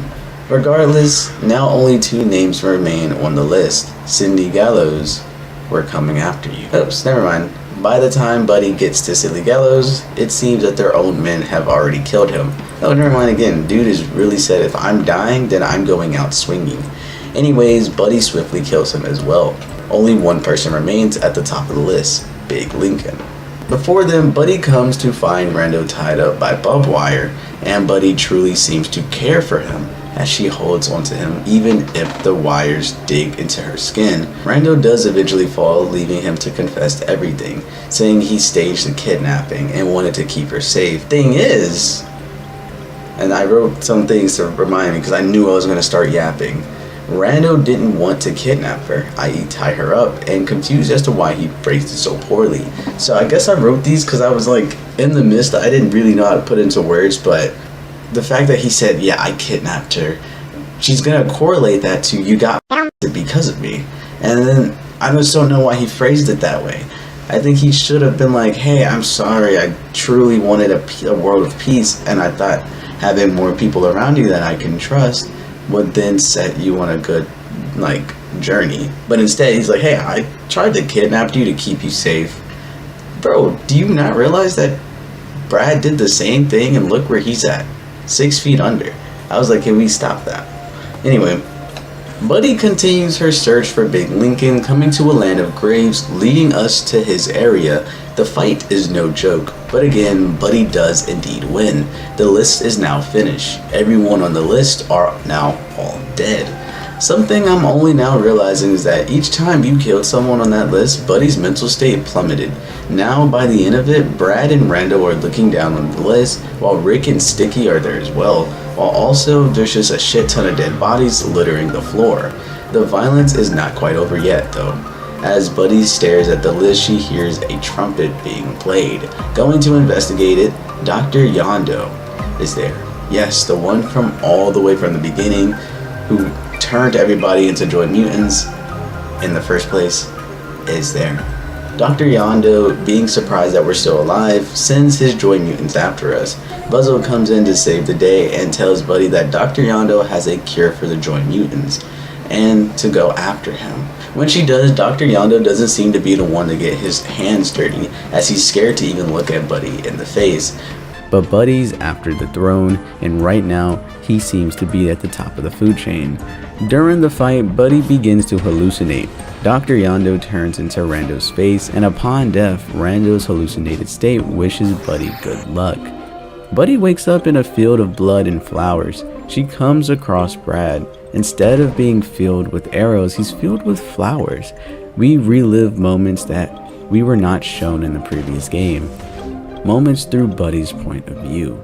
Regardless, now only 2 names remain on the list. Cindy Gallows, we're coming after you. Oops, never mind. By the time Buddy gets to Cindy Gallows, it seems that their own men have already killed him. Oh, never mind again. Dude has really said, if I'm dying, then I'm going out swinging. Anyways, Buddy swiftly kills him as well. Only 1 person remains at the top of the list, Big Lincoln. Before them, Buddy comes to find Rando tied up by barbed wire, and Buddy truly seems to care for him as she holds onto him even if the wires dig into her skin. Rando does eventually fall, leaving him to confess everything, saying he staged the kidnapping and wanted to keep her safe. Thing is, and I wrote some things to remind me because I knew I was going to start yapping, Rando didn't want to kidnap her, i.e. tie her up, and confused as to why he phrased it so poorly. So I guess I wrote these because I was like in the midst, I didn't really know how to put into words, but the fact that he said, yeah, I kidnapped her, she's gonna correlate that to you got because of me. And then I just don't know why he phrased it that way. I think he should have been like, hey, I'm sorry, I truly wanted a world of peace, and I thought having more people around you that I can trust would then set you on a good journey. But instead he's like, hey, I tried to kidnap you to keep you safe. Bro, do you not realize that Brad did the same thing and look where he's at? 6 feet under. I was like, can we stop that? Anyway, Buddy continues her search for Big Lincoln, coming to a land of graves, leading us to his area. The fight is no joke, but again, Buddy does indeed win. The list is now finished. Everyone on the list are now all dead. Something I'm only now realizing is that each time you killed someone on that list, Buddy's mental state plummeted. Now, by the end of it, Brad and Rando are looking down on the list, while Rick and Sticky are there as well, while also there's just a shit ton of dead bodies littering the floor. The violence is not quite over yet, though. As Buddy stares at the list, she hears a trumpet being played. Going to investigate it, Dr. Yondo is there. Yes, the one from all the way from the beginning, who turned everybody into Joy Mutants in the first place, is there. Dr. Yondo, being surprised that we're still alive, sends his Joy Mutants after us. Buzzo comes in to save the day and tells Buddy that Dr. Yondo has a cure for the Joy Mutants and to go after him. When she does, Dr. Yondo doesn't seem to be the one to get his hands dirty, as he's scared to even look at Buddy in the face. But Buddy's after the throne, and right now, he seems to be at the top of the food chain. During the fight, Buddy begins to hallucinate. Dr. Yondo turns into Rando's face, and upon death, Rando's hallucinated state wishes Buddy good luck. Buddy wakes up in a field of blood and flowers. She comes across Brad. Instead of being filled with arrows, he's filled with flowers. We relive moments that we were not shown in the previous game. Moments through Buddy's point of view.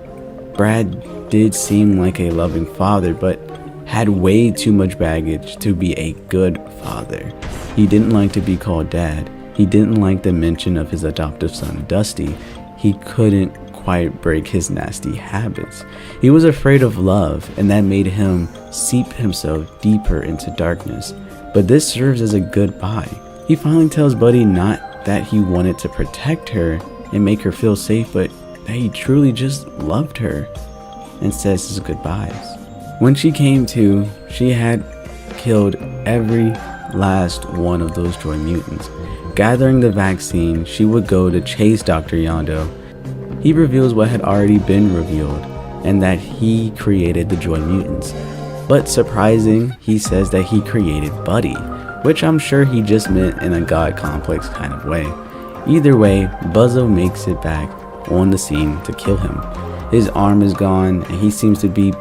Brad did seem like a loving father, but had way too much baggage to be a good father. He didn't like to be called dad. He didn't like the mention of his adoptive son, Dusty. He couldn't quite break his nasty habits. He was afraid of love, and that made him seep himself deeper into darkness. But this serves as a goodbye. He finally tells Buddy not that he wanted to protect her and make her feel safe, but that he truly just loved her, and says his goodbyes. When she came to, she had killed every last one of those Joy Mutants. Gathering the vaccine, she would go to chase Dr. Yondo. He reveals what had already been revealed, and that he created the Joy Mutants. But surprising, he says that he created Buddy, which I'm sure he just meant in a god complex kind of way. Either way, Buzzo makes it back on the scene to kill him. His arm is gone, and he seems to be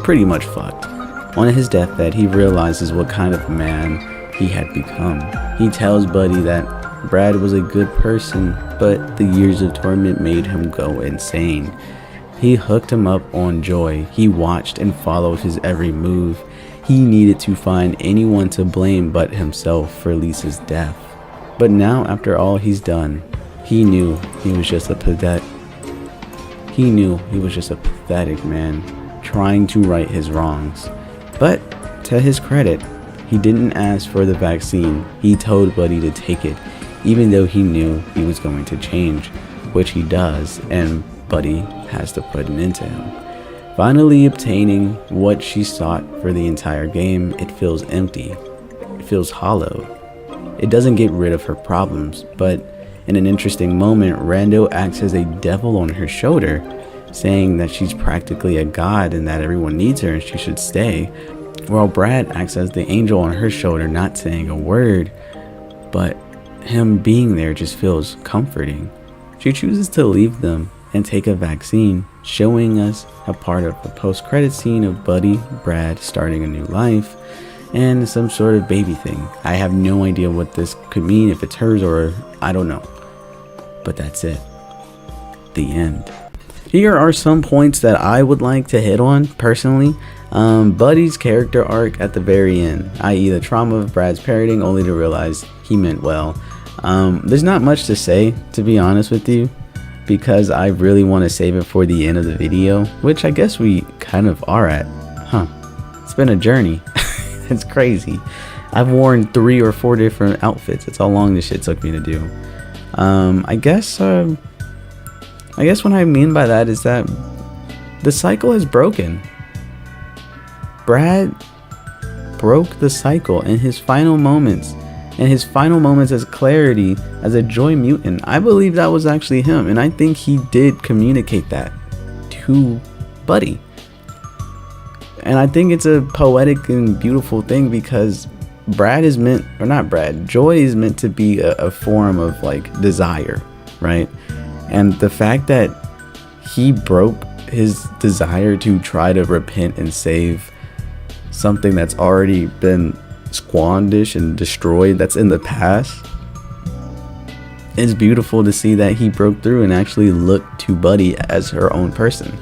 pretty much fucked. On his deathbed, he realizes what kind of man he had become. He tells Buddy that Brad was a good person, but the years of torment made him go insane. He hooked him up on Joy. He watched and followed his every move. He needed to find anyone to blame but himself for Lisa's death. But now, after all he's done, he knew he was just a pathetic man trying to right his wrongs. But to his credit, he didn't ask for the vaccine. He told Buddy to take it, even though he knew he was going to change, which he does, and Buddy has to put an end to him. Finally obtaining what she sought for the entire game, it feels empty. It feels hollow. It doesn't get rid of her problems, but in an interesting moment, Rando acts as a devil on her shoulder, saying that she's practically a god and that everyone needs her and she should stay, while Brad acts as the angel on her shoulder, not saying a word, but him being there just feels comforting. She chooses to leave them and take a vaccine, showing us a part of the post-credit scene of Buddy, Brad starting a new life, and some sort of baby thing. I have no idea what this could mean, if it's hers or I don't know. But that's it. The end. Here are some points that I would like to hit on personally. Buddy's character arc at the very end, i.e. the trauma of Brad's parroting only to realize he meant well. There's not much to say, to be honest with you, because I really want to save it for the end of the video, which I guess we kind of are at. It's been a journey. It's crazy. I've worn 3 or 4 different outfits. That's how long this shit took me to do. I guess what I mean by that is that the cycle is broken. Brad broke the cycle in his final moments. And his final moments as clarity, as a joy mutant. I believe that was actually him. And I think he did communicate that to Buddy. And I think it's a poetic and beautiful thing, because Brad is meant, or not Brad, joy is meant to be a form of like desire, right? And the fact that he broke his desire to try to repent and save something that's already been squandered and destroyed, that's in the past, it's beautiful to see that he broke through and actually looked to Buddy as her own person.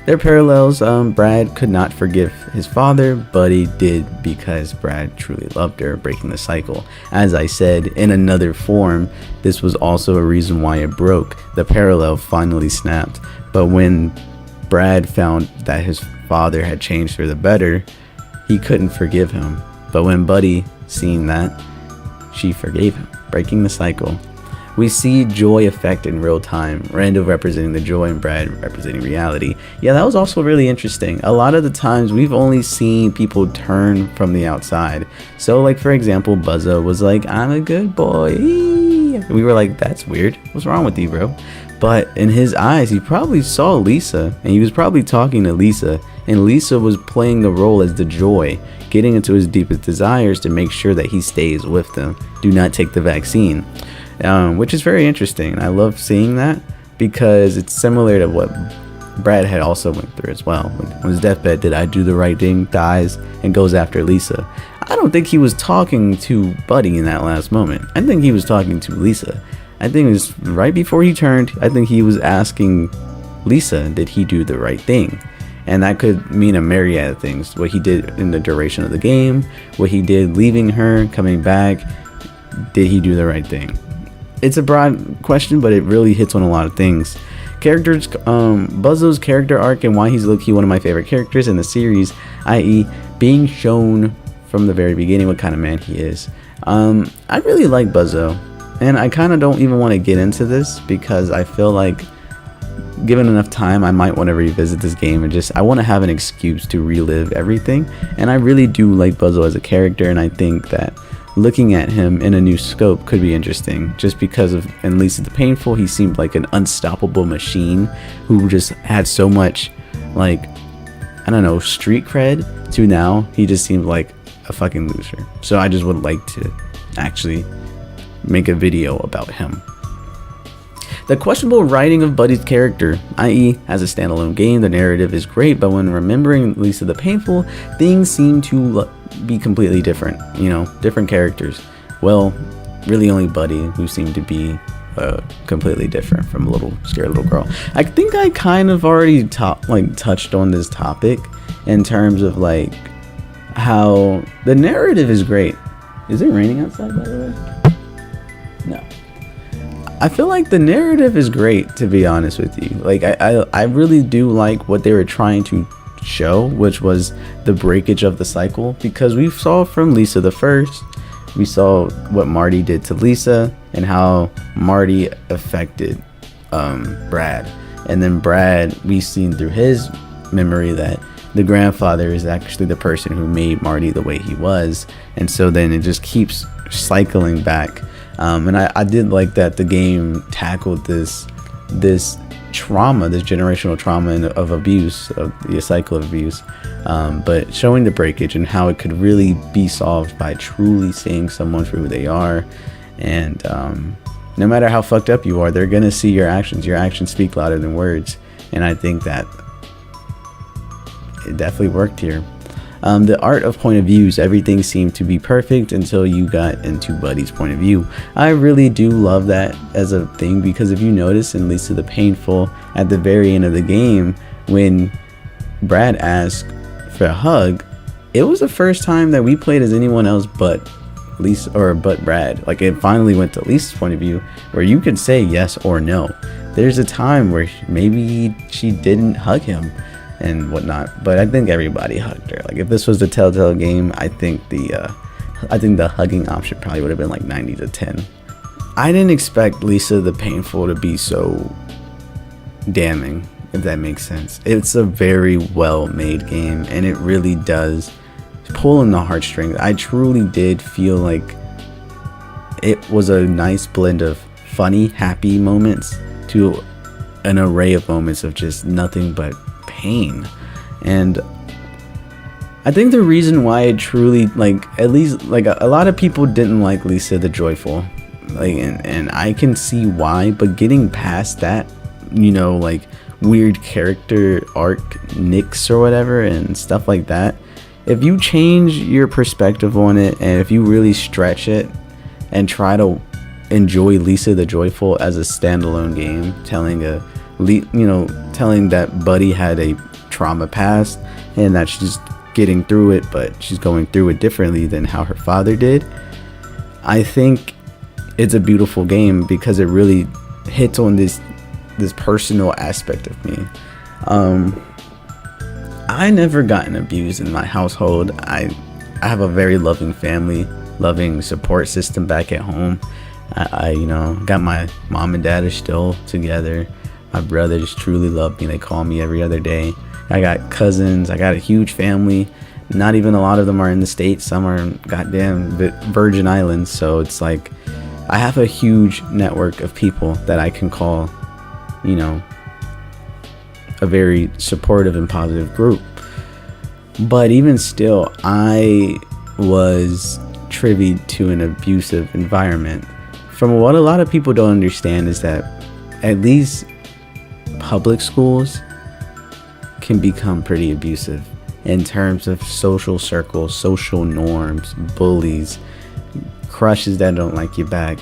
Their parallels, Brad could not forgive his father. Buddy did, because Brad truly loved her, breaking the cycle. As I said, in another form, this was also a reason why it broke. The parallel finally snapped. But when Brad found that his father had changed for the better, he couldn't forgive him. But when Buddy seen that, she forgave him, breaking the cycle. We see joy effect in real time, Rando representing the joy and Brad representing reality. Yeah, that was also really interesting. A lot of the times we've only seen people turn from the outside. So like, for example, Buzzo was like, I'm a good boy. We were like, that's weird. What's wrong with you, bro? But in his eyes, he probably saw Lisa, and he was probably talking to Lisa, and Lisa was playing the role as the joy, getting into his deepest desires to make sure that he stays with them. Do not take the vaccine. Which is very interesting. I love seeing that, because it's similar to what Brad had also went through as well. On his deathbed, did I do the right thing? Dies and goes after Lisa. I don't think he was talking to Buddy in that last moment. I think he was talking to Lisa. I think it was right before he turned. I think he was asking Lisa, did he do the right thing? And that could mean a myriad of things. What he did in the duration of the game, what he did leaving her, coming back. Did he do the right thing? It's a broad question, but it really hits on a lot of things. Characters, Buzzo's character arc and why he's low-key one of my favorite characters in the series, i.e. being shown from the very beginning what kind of man he is. I really like Buzzo, and I kind of don't even want to get into this, because I feel like given enough time I might want to revisit this game, and I want to have an excuse to relive everything. And I really do like Buzzo as a character, and I think that looking at him in a new scope could be interesting, just because of, in Lisa the Painful, he seemed like an unstoppable machine who just had so much, like, I don't know, street cred, to now he just seemed like a fucking loser. So I just would like to actually make a video about him. The questionable writing of Buddy's character, i.e. as a standalone game, the narrative is great, but when remembering Lisa the Painful, things seem to be completely different, different characters. Well, really only Buddy, who seemed to be completely different from a little scared little girl. I think I kind of already touched on this topic in terms of like how the narrative is great. Is it raining outside, by the way? No. I feel like the narrative is great, to be honest with you. Like I really do like what they were trying to show, which was the breakage of the cycle, because we saw from Lisa the First, we saw what Marty did to Lisa and how Marty affected Brad, and then Brad, we seen through his memory that the grandfather is actually the person who made Marty the way he was, and so then it just keeps cycling back. And I did like that the game tackled this trauma, this generational trauma of abuse, of the cycle of abuse, but showing the breakage and how it could really be solved by truly seeing someone for who they are. And no matter how fucked up you are, they're gonna see your actions. Your actions speak louder than words, and I think that it definitely worked here. The art of point of views, everything seemed to be perfect until you got into Buddy's point of view. I really do love that as a thing, because if you notice in Lisa the Painful, at the very end of the game, when Brad asked for a hug, it was the first time that we played as anyone else but Lisa, or but Brad. Like, it finally went to Lisa's point of view, where you could say yes or no. There's a time where maybe she didn't hug him and whatnot, but I think everybody hugged her. Like, if this was the Telltale game, I think the hugging option probably would have been like 90-10. I didn't expect Lisa the Painful to be so damning, if that makes sense. It's a very well made game, and it really does pull in the heartstrings. I truly did feel like it was a nice blend of funny, happy moments to an array of moments of just nothing but pain. And I think the reason why it truly, like, at least like a lot of people didn't like Lisa the Joyful, like, and I can see why, but getting past that, you know, like weird character arc nicks or whatever and stuff like that, if you change your perspective on it, and if you really stretch it and try to enjoy Lisa the Joyful as a standalone game, telling that Buddy had a trauma past and that she's getting through it, but she's going through it differently than how her father did, I think it's a beautiful game because it really hits on this personal aspect of me. I never gotten abused in my household. I have a very loving family, loving support system back at home. I got my mom and dad are still together. My brothers truly love me. They call me every other day. I got cousins. I got a huge family. Not even a lot of them are in the States. Some are in goddamn Virgin Islands. So it's like I have a huge network of people that I can call, a very supportive and positive group. But even still, I was privy to an abusive environment. From what a lot of people don't understand is that at least public schools can become pretty abusive in terms of social circles, social norms, bullies, crushes that don't like you back.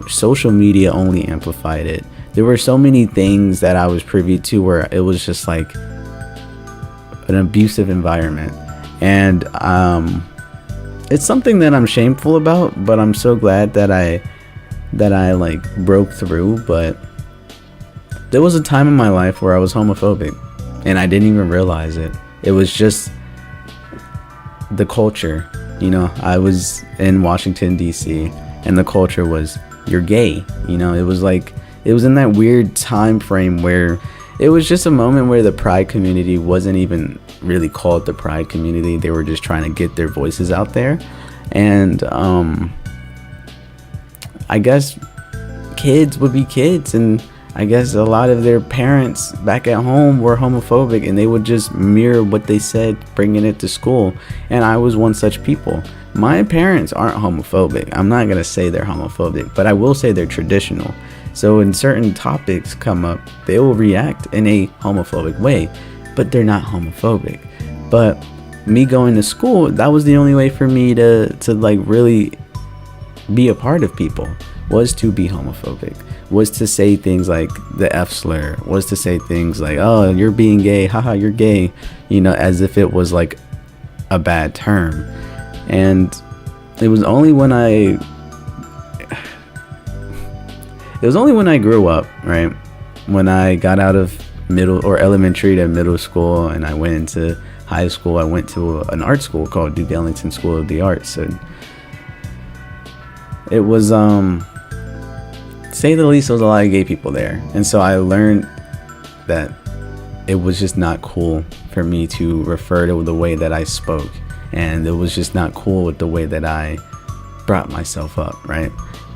Social media only amplified it. There were so many things that I was privy to where it was just like an abusive environment. And it's something that I'm shameful about, but I'm so glad that I like broke through. But there was a time in my life where I was homophobic and I didn't even realize it. It was just the culture. I was in Washington DC and the culture was, you're gay. It was in that weird time frame where it was just a moment where the pride community wasn't even really called the pride community. They were just trying to get their voices out there. And I guess kids would be kids, and I guess a lot of their parents back at home were homophobic, and they would just mirror what they said, bringing it to school. And I was one such people. My parents aren't homophobic. I'm not gonna say they're homophobic, but I will say they're traditional. So when certain topics come up, they will react in a homophobic way, but they're not homophobic. But me going to school, that was the only way for me to like really be a part of people, was to be homophobic, was to say things like the F slur, was to say things like, oh, you're being gay, haha, you're gay, as if it was like a bad term. And it was only when I grew up, right? When I got out of middle or elementary to middle school and I went into high school, I went to an art school called Duke Ellington School of the Arts. And it was, say the least, there was a lot of gay people there. And so I learned that it was just not cool for me to refer to the way that I spoke, and it was just not cool with the way that I brought myself up, right?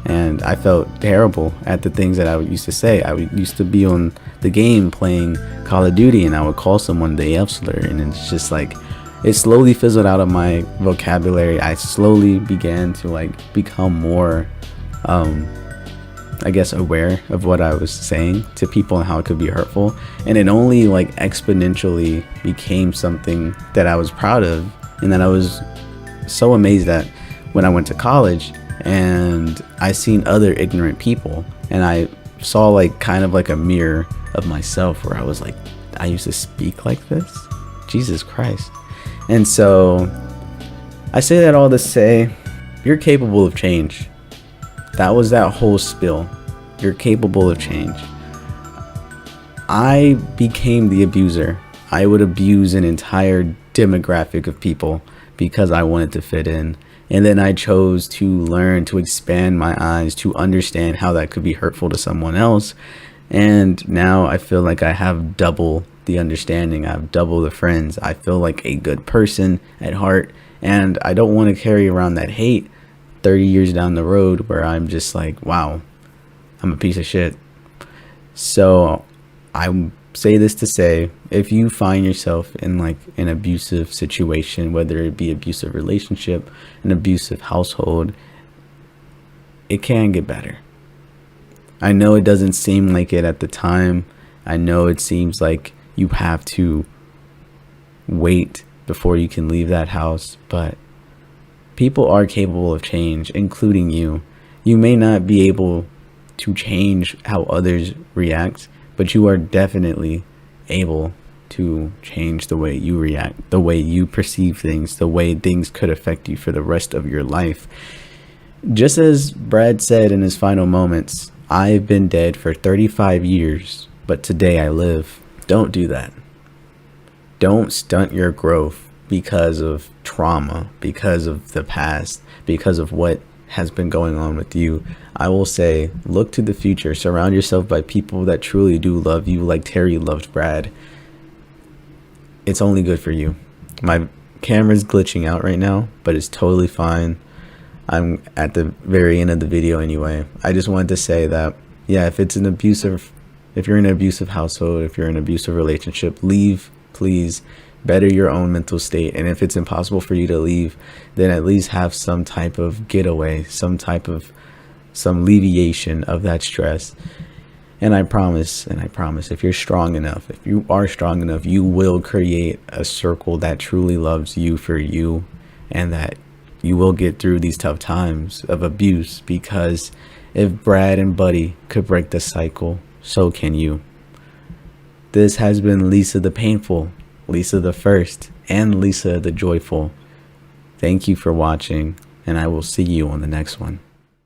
And I felt terrible at the things that I used to say. I used to be on the game playing Call of Duty, and I would call someone the F slur, and it's just like, it slowly fizzled out of my vocabulary. I slowly began to like become more, I guess, aware of what I was saying to people and how it could be hurtful. And it only like exponentially became something that I was proud of, and that I was so amazed at when I went to college and I seen other ignorant people, and I saw like kind of like a mirror of myself where I was like, I used to speak like this? Jesus Christ. And so I say that all to say, you're capable of change. That was that whole spill. You're capable of change. I became the abuser. I would abuse an entire demographic of people because I wanted to fit in. And then I chose to learn to expand my eyes to understand how that could be hurtful to someone else. And now I feel like I have double the understanding. I have double the friends. I feel like a good person at heart. And I don't want to carry around that hate 30 years down the road where I'm just like, wow, I'm a piece of shit. So I say this to say, if you find yourself in like an abusive situation, whether it be abusive relationship, an abusive household, it can get better. I know it doesn't seem like it at the time. I know it seems like you have to wait before you can leave that house, but people are capable of change, including you. You may not be able to change how others react, but you are definitely able to change the way you react, the way you perceive things, the way things could affect you for the rest of your life. Just as Brad said in his final moments, I've been dead for 35 years, but today I live. Don't do that. Don't stunt your growth because of trauma, because of the past, because of what has been going on with you. I will say, look to the future. Surround yourself by people that truly do love you, like Terry loved Brad. It's only good for you. My camera's glitching out right now, but it's totally fine. I'm at the very end of the video anyway. I just wanted to say that, yeah, if you're in an abusive household, if you're in an abusive relationship, leave, please. Better your own mental state. And if it's impossible for you to leave, then at least have some type of getaway, some alleviation of that stress. And I promise, if you're strong enough, if you are strong enough, you will create a circle that truly loves you for you, and that you will get through these tough times of abuse, because if Brad and Buddy could break the cycle, so can you. This has been Lisa the Painful, Lisa the First, and Lisa the Joyful. Thank you for watching, and I will see you on the next one.